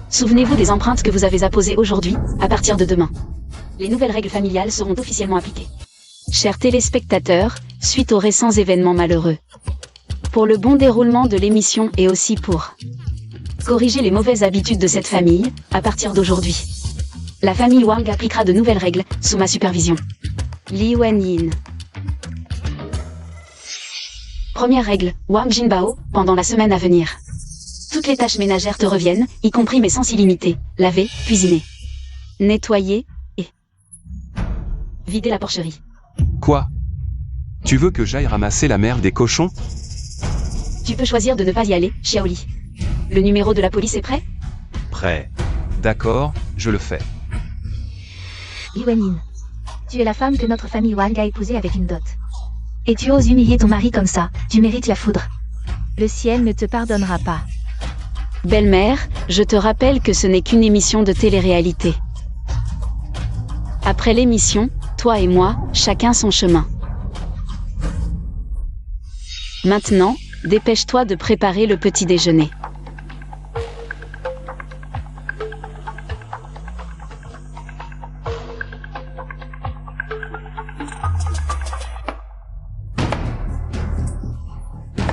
Souvenez-vous des empreintes que vous avez apposées aujourd'hui, à partir de demain. Les nouvelles règles familiales seront officiellement appliquées. Chers téléspectateurs, suite aux récents événements malheureux, pour le bon déroulement de l'émission et aussi pour corriger les mauvaises habitudes de cette famille, à partir d'aujourd'hui, la famille Wang appliquera de nouvelles règles, sous ma supervision. Li Wenyin. Première règle, Wang Jinbao, pendant la semaine à venir. Toutes les tâches ménagères te reviennent, y compris mais sans illimité. Laver, cuisiner, nettoyer et vider la porcherie. Quoi? Tu veux que j'aille ramasser la merde des cochons? Tu peux choisir de ne pas y aller, Xiaoli. Le numéro de la police est prêt? Prêt. D'accord, je le fais. Li Wenyin. Tu es la femme que notre famille Wang a épousée avec une dot. Et tu oses humilier ton mari comme ça, tu mérites la foudre. Le ciel ne te pardonnera pas. Belle-mère, je te rappelle que ce n'est qu'une émission de télé-réalité. Après l'émission, toi et moi, chacun son chemin. Maintenant, dépêche-toi de préparer le petit déjeuner.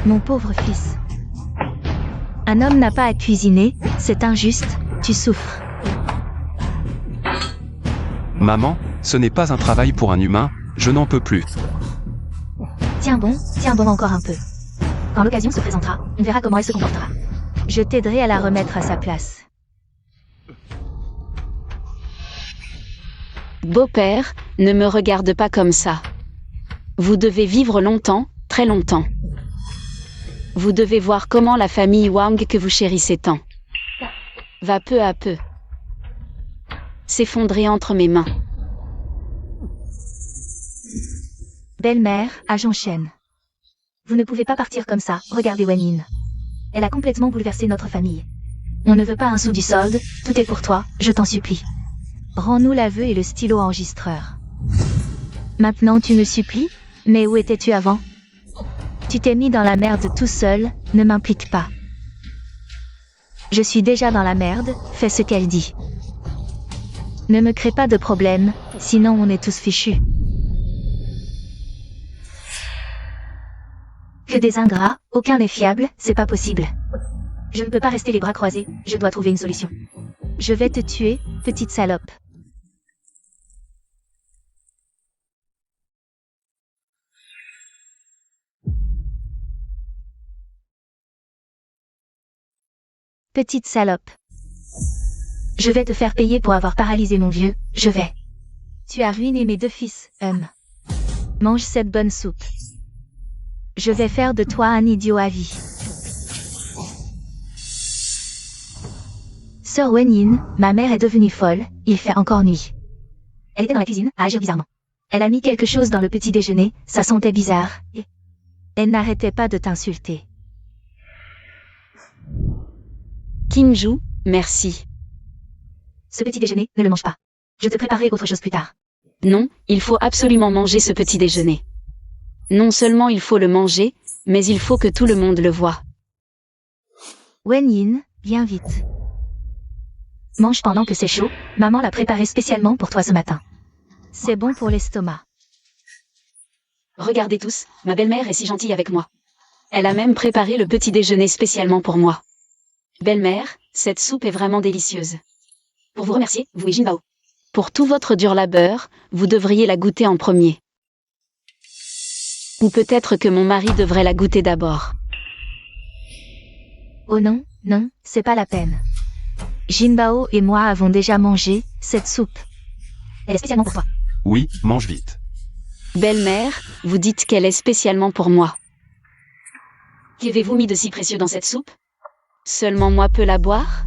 Mon pauvre fils. Un homme n'a pas à cuisiner, c'est injuste, tu souffres. Maman, ce n'est pas un travail pour un humain, je n'en peux plus. Tiens bon encore un peu. Quand l'occasion se présentera, on verra comment elle se comportera. Je t'aiderai à la remettre à sa place. Beau-père, ne me regarde pas comme ça. Vous devez vivre longtemps, très longtemps. Vous devez voir comment la famille Wang que vous chérissez tant va peu à peu s'effondrer entre mes mains. Belle-mère, agent Shen. Vous ne pouvez pas partir comme ça, regardez Wenyin. Elle a complètement bouleversé notre famille. On ne veut pas un sou du solde, tout est pour toi, je t'en supplie. Rends-nous l'aveu et le stylo enregistreur. Maintenant tu me supplies? Mais où étais-tu avant? Tu t'es mis dans la merde tout seul, ne m'implique pas. Je suis déjà dans la merde, fais ce qu'elle dit. Ne me crée pas de problème, sinon on est tous fichus. Que des ingrats, aucun n'est fiable, c'est pas possible. Je ne peux pas rester les bras croisés, je dois trouver une solution. Je vais te tuer, petite salope. Petite salope. Je vais te faire payer pour avoir paralysé mon vieux, je vais. Tu as ruiné mes deux fils, Mange cette bonne soupe. Je vais faire de toi un idiot à vie. Sœur Wenyin, ma mère est devenue folle, il fait encore nuit. Elle était dans la cuisine, à agir bizarrement. Elle a mis quelque chose dans le petit déjeuner, ça sentait bizarre, et elle n'arrêtait pas de t'insulter. Kinju, merci. Ce petit déjeuner, ne le mange pas. Je te préparerai autre chose plus tard. Non, il faut absolument manger ce petit déjeuner. Non seulement il faut le manger, mais il faut que tout le monde le voie. Wenyin, viens vite. Mange pendant que c'est chaud, maman l'a préparé spécialement pour toi ce matin. C'est bon pour l'estomac. Regardez tous, ma belle-mère est si gentille avec moi. Elle a même préparé le petit déjeuner spécialement pour moi. Belle-mère, cette soupe est vraiment délicieuse. Pour vous remercier, vous et Jinbao. Pour tout votre dur labeur, vous devriez la goûter en premier. Ou peut-être que mon mari devrait la goûter d'abord. Oh non, non, c'est pas la peine. Jinbao et moi avons déjà mangé cette soupe. Elle est spécialement pour toi. Oui, mange vite. Belle-mère, vous dites qu'elle est spécialement pour moi. Qu'avez-vous mis de si précieux dans cette soupe? Seulement moi peux la boire?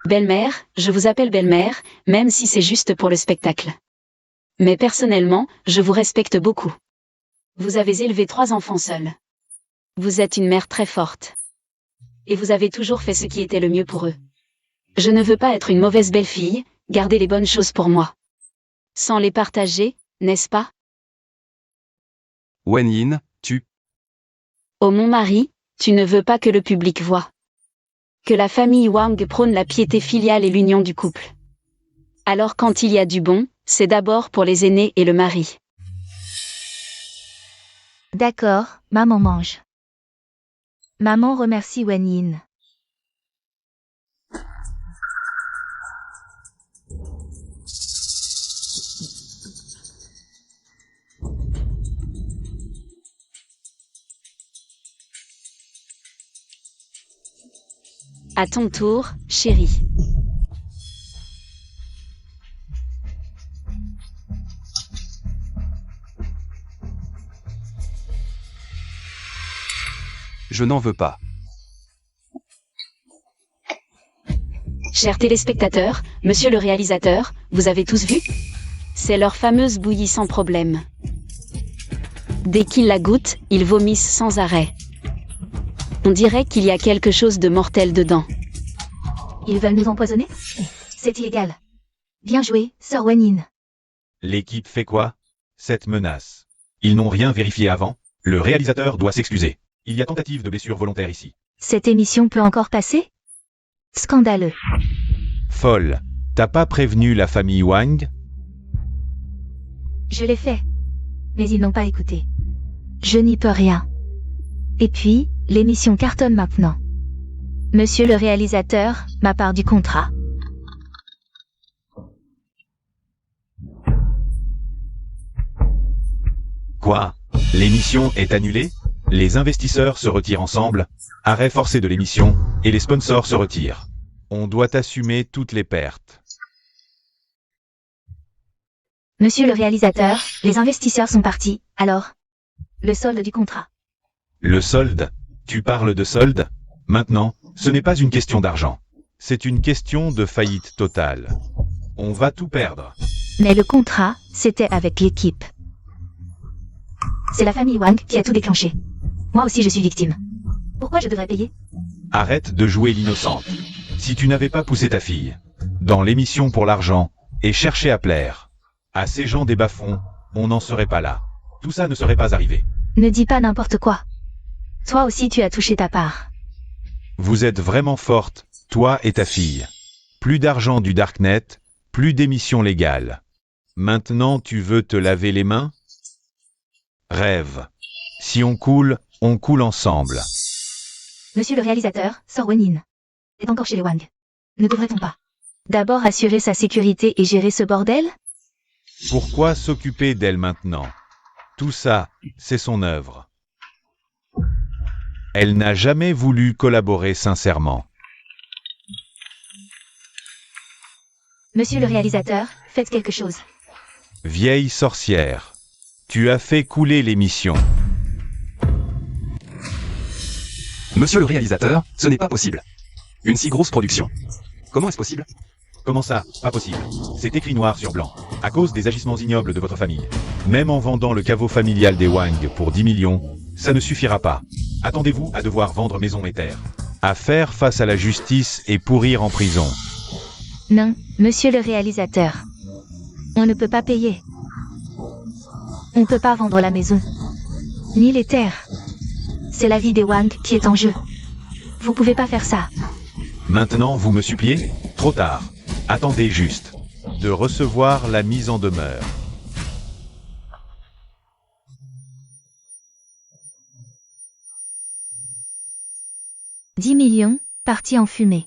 Belle-mère, je vous appelle belle-mère, même si c'est juste pour le spectacle. Mais personnellement, je vous respecte beaucoup. Vous avez élevé 3 enfants seuls. Vous êtes une mère très forte. Et vous avez toujours fait ce qui était le mieux pour eux. Je ne veux pas être une mauvaise belle-fille, garder les bonnes choses pour moi. Sans les partager, n'est-ce pas? Wenyin, tu... Oh mon mari, tu ne veux pas que le public voie. Que la famille Wang prône la piété filiale et l'union du couple. Alors quand il y a du bon, c'est d'abord pour les aînés et le mari. D'accord, maman mange. Maman remercie Wenyin. À ton tour, chérie. Je n'en veux pas. Chers téléspectateurs, monsieur le réalisateur, vous avez tous vu? C'est leur fameuse bouillie sans problème. Dès qu'ils la goûtent, ils vomissent sans arrêt. On dirait qu'il y a quelque chose de mortel dedans. Ils veulent nous empoisonner? C'est illégal. Bien joué, sœur Wenyin. L'équipe fait quoi? Cette menace. Ils n'ont rien vérifié avant? Le réalisateur doit s'excuser. Il y a tentative de blessure volontaire ici. Cette émission peut encore passer? Scandaleux. Folle. T'as pas prévenu la famille Wang? Je l'ai fait. Mais ils n'ont pas écouté. Je n'y peux rien. Et puis, l'émission cartonne maintenant. Monsieur le réalisateur, ma part du contrat. Quoi? L'émission est annulée? Les investisseurs se retirent ensemble? Arrêt forcé de l'émission, et les sponsors se retirent. On doit assumer toutes les pertes. Monsieur le réalisateur, les investisseurs sont partis, alors? Le solde du contrat. Le solde? Tu parles de solde? Maintenant, ce n'est pas une question d'argent. C'est une question de faillite totale. On va tout perdre. Mais le contrat, c'était avec l'équipe. C'est la famille Wang qui a tout déclenché. Moi aussi je suis victime. Pourquoi je devrais payer? Arrête de jouer l'innocente. Si tu n'avais pas poussé ta fille dans l'émission pour l'argent et cherché à plaire à ces gens des bas-fonds, on n'en serait pas là. Tout ça ne serait pas arrivé. Ne dis pas n'importe quoi. Toi aussi tu as touché ta part. Vous êtes vraiment forte, toi et ta fille. Plus d'argent du Darknet, plus d'émissions légales. Maintenant tu veux te laver les mains? Rêve. Si on coule ensemble. Monsieur le réalisateur, sœur Wenyin est encore chez les Wang. Ne devrait-on pas d'abord assurer sa sécurité et gérer ce bordel? Pourquoi s'occuper d'elle maintenant? Tout ça, c'est son œuvre. Elle n'a jamais voulu collaborer sincèrement. Monsieur le réalisateur, faites quelque chose. Vieille sorcière. Tu as fait couler l'émission. Monsieur le réalisateur, ce n'est pas possible. Une si grosse production. Comment est-ce possible? Comment ça? Pas possible. C'est écrit noir sur blanc. À cause des agissements ignobles de votre famille. Même en vendant le caveau familial des Wang pour 10 millions, ça ne suffira pas. Attendez-vous à devoir vendre maison et terre. À faire face à la justice et pourrir en prison. Non, monsieur le réalisateur. On ne peut pas payer. On ne peut pas vendre la maison. Ni les terres. C'est la vie des Wang qui est en jeu. Vous pouvez pas faire ça. Maintenant, vous me suppliez? Trop tard. Attendez juste. De recevoir la mise en demeure. « 10 millions, partis en fumée.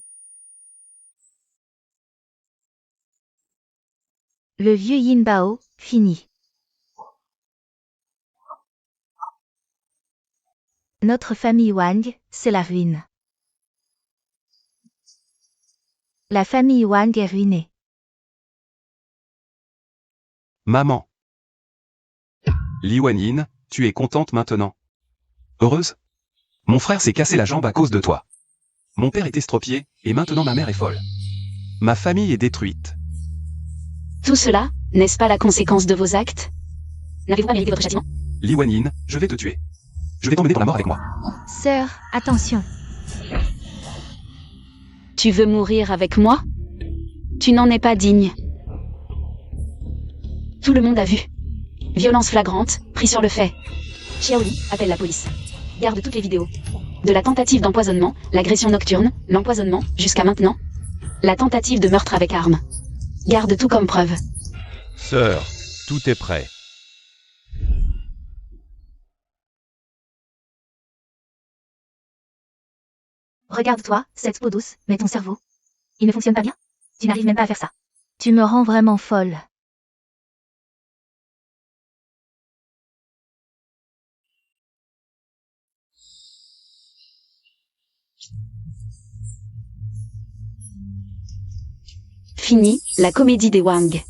Le vieux Yin Bao, fini. Notre famille Wang, c'est la ruine. La famille Wang est ruinée. Maman. Li Wanyin, tu es contente maintenant? Heureuse? Mon frère s'est cassé la jambe à cause de toi. Mon père est estropié, et maintenant ma mère est folle. Ma famille est détruite. Tout cela, n'est-ce pas la conséquence de vos actes? N'avez-vous pas mérité votre châtiment? Li Wanyin, je vais te tuer. Je vais t'emmener pour la mort avec moi. Sœur, attention. Tu veux mourir avec moi? Tu n'en es pas digne. Tout le monde a vu. Violence flagrante, pris sur le fait. Xiaoli, appelle la police. Garde toutes les vidéos. De la tentative d'empoisonnement, l'agression nocturne, l'empoisonnement, jusqu'à maintenant. La tentative de meurtre avec arme. Garde tout comme preuve. Sœur, tout est prêt. Regarde-toi, cette peau douce, mais ton cerveau. Il ne fonctionne pas bien. Tu n'arrives même pas à faire ça. Tu me rends vraiment folle. Fini, la comédie des Wang.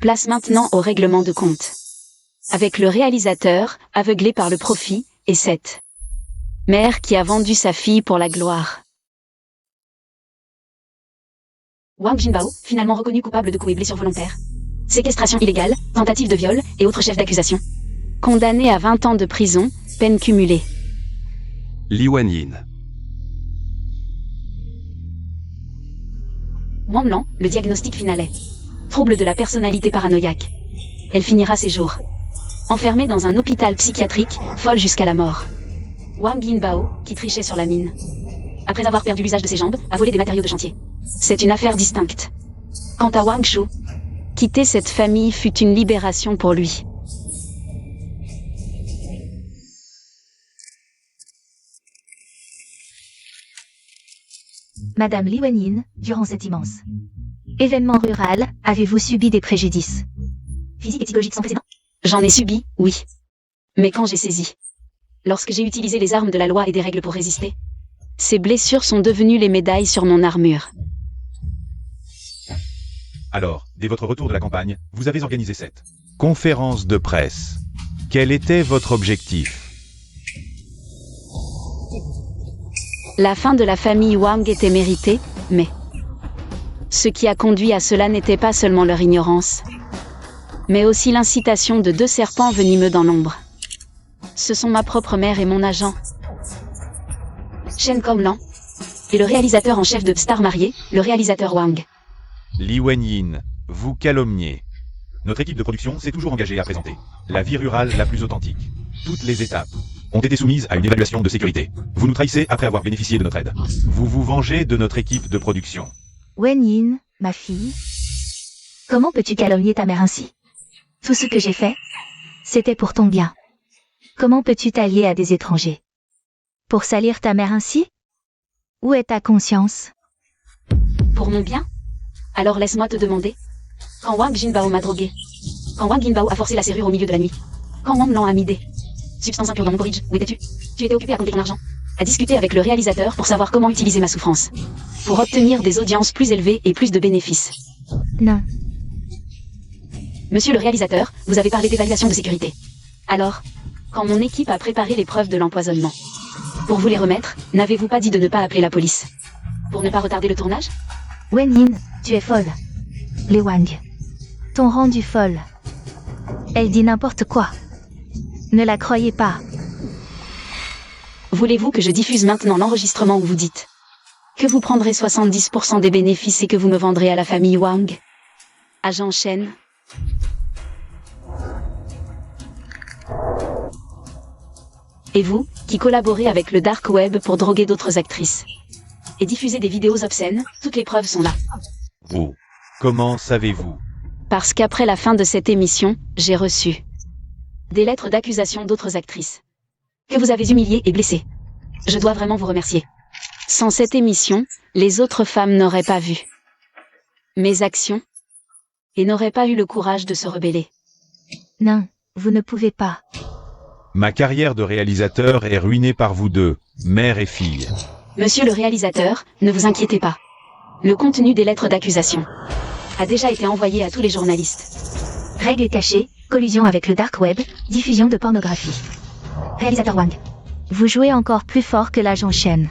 Place maintenant au règlement de compte. Avec le réalisateur, aveuglé par le profit, et cette mère qui a vendu sa fille pour la gloire. Wang Jinbao, finalement reconnu coupable de coups et blessures volontaires. Séquestration illégale, tentative de viol et autres chefs d'accusation. Condamné à 20 ans de prison, peine cumulée. Li Wanyin. Wang Lan, le diagnostic final est trouble de la personnalité paranoïaque. Elle finira ses jours enfermée dans un hôpital psychiatrique, folle jusqu'à la mort. Wang Jinbao, qui trichait sur la mine. Après avoir perdu l'usage de ses jambes, a volé des matériaux de chantier. C'est une affaire distincte. Quant à Wang Shu, quitter cette famille fut une libération pour lui. Madame Li Wanyin, durant cet immense événement rural, avez-vous subi des préjudices physiques et psychologiques sans précédent? J'en ai subi, oui. Mais quand j'ai saisi, lorsque j'ai utilisé les armes de la loi et des règles pour résister, ces blessures sont devenues les médailles sur mon armure. Alors, dès votre retour de la campagne, vous avez organisé cette Conférence de presse. Quel était votre objectif? La fin de la famille Wang était méritée, mais ce qui a conduit à cela n'était pas seulement leur ignorance, mais aussi l'incitation de 2 serpents venimeux dans l'ombre. Ce sont ma propre mère et mon agent, Shen Komlan, et le réalisateur en chef de Star Marié, le réalisateur Wang. Li Wanyin, vous calomniez. Notre équipe de production s'est toujours engagée à présenter la vie rurale la plus authentique. Toutes les étapes ont été soumises à une évaluation de sécurité. Vous nous trahissez après avoir bénéficié de notre aide. Vous vous vengez de notre équipe de production. Wanyin, ma fille. Comment peux-tu calomnier ta mère ainsi? Tout ce que j'ai fait, c'était pour ton bien. Comment peux-tu t'allier à des étrangers? Pour salir ta mère ainsi? Où est ta conscience? Pour mon bien? Alors laisse-moi te demander. Quand Wang Jinbao m'a drogué. Quand Wang Jinbao a forcé la serrure au milieu de la nuit. Quand Wang Lan a midé. Substance impure dans mon porridge, où étais-tu? Tu étais occupé à compter ton argent. À discuter avec le réalisateur pour savoir comment utiliser ma souffrance. Pour obtenir des audiences plus élevées et plus de bénéfices. Non. Monsieur le réalisateur, vous avez parlé d'évaluation de sécurité. Alors, quand mon équipe a préparé les preuves de l'empoisonnement, pour vous les remettre, n'avez-vous pas dit de ne pas appeler la police? Pour ne pas retarder le tournage? Wen-Yin, tu es folle. Li Wang. T'ont rendu folle. Elle dit n'importe quoi. Ne la croyez pas. Voulez-vous que je diffuse maintenant l'enregistrement où vous dites que vous prendrez 70% des bénéfices et que vous me vendrez à la famille Wang? Agent Chen. Et vous, qui collaborez avec le Dark Web pour droguer d'autres actrices et diffuser des vidéos obscènes, toutes les preuves sont là. Oh. Comment savez-vous? Parce qu'après la fin de cette émission, j'ai reçu des lettres d'accusation d'autres actrices que vous avez humiliées et blessées. Je dois vraiment vous remercier. Sans cette émission, les autres femmes n'auraient pas vu mes actions et n'auraient pas eu le courage de se rebeller. Non, vous ne pouvez pas. Ma carrière de réalisateur est ruinée par vous deux, mère et fille. Monsieur le réalisateur, ne vous inquiétez pas. Le contenu des lettres d'accusation a déjà été envoyé à tous les journalistes. Règles cachées, collusion avec le Dark Web, diffusion de pornographie. Réalisateur Wang. Vous jouez encore plus fort que l'agent Chen.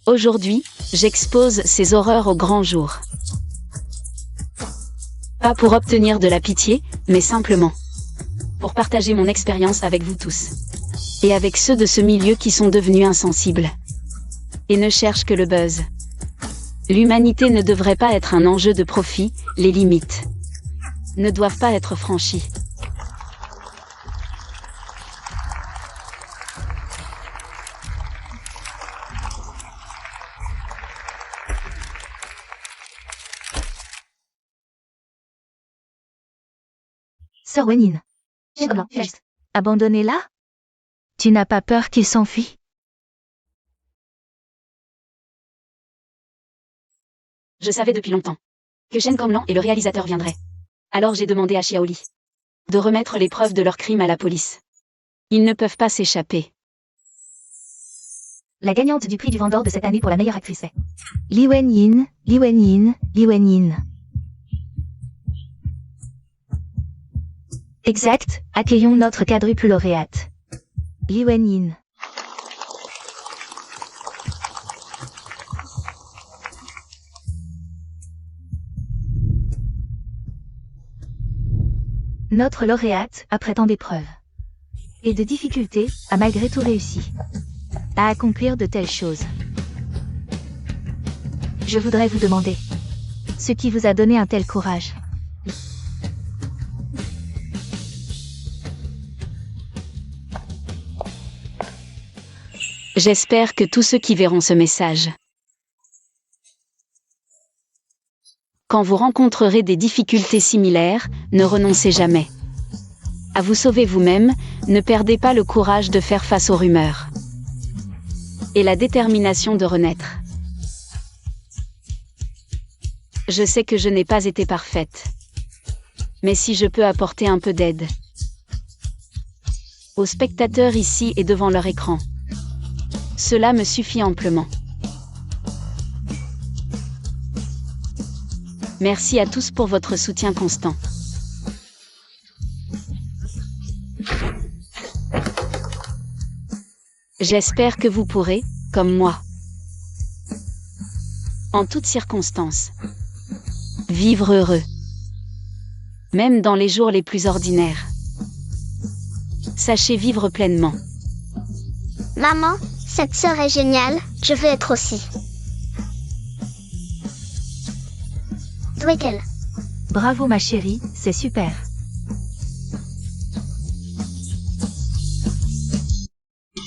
Aujourd'hui, j'expose ces horreurs au grand jour. Pas pour obtenir de la pitié, mais simplement pour partager mon expérience avec vous tous. Et avec ceux de ce milieu qui sont devenus insensibles et ne cherchent que le buzz. L'humanité ne devrait pas être un enjeu de profit, les limites ne doivent pas être franchies. Sœur Wen-Yin. Abandonnez-la? Tu n'as pas peur qu'il s'enfuit? Je savais depuis longtemps que Shen Konglan et le réalisateur viendraient. Alors j'ai demandé à Xiaoli de remettre les preuves de leur crime à la police. Ils ne peuvent pas s'échapper. La gagnante du prix du Vendor de cette année pour la meilleure actrice est Li Wen-Yin, Li Wen-Yin, Li Wen-Yin. Exact, accueillons notre quadruple lauréate. Li Wen-Yin. Notre lauréate, après tant d'épreuves et de difficultés, a malgré tout réussi à accomplir de telles choses. Je voudrais vous demander ce qui vous a donné un tel courage. J'espère que tous ceux qui verront ce message, quand vous rencontrerez des difficultés similaires, ne renoncez jamais à vous sauver vous-même, ne perdez pas le courage de faire face aux rumeurs et la détermination de renaître. Je sais que je n'ai pas été parfaite, mais si je peux apporter un peu d'aide aux spectateurs ici et devant leur écran, cela me suffit amplement. Merci à tous pour votre soutien constant. J'espère que vous pourrez, comme moi, en toutes circonstances, vivre heureux, même dans les jours les plus ordinaires. Sachez vivre pleinement. Maman, cette sœur est géniale, je veux être aussi. D'où est-elle? Bravo ma chérie, c'est super.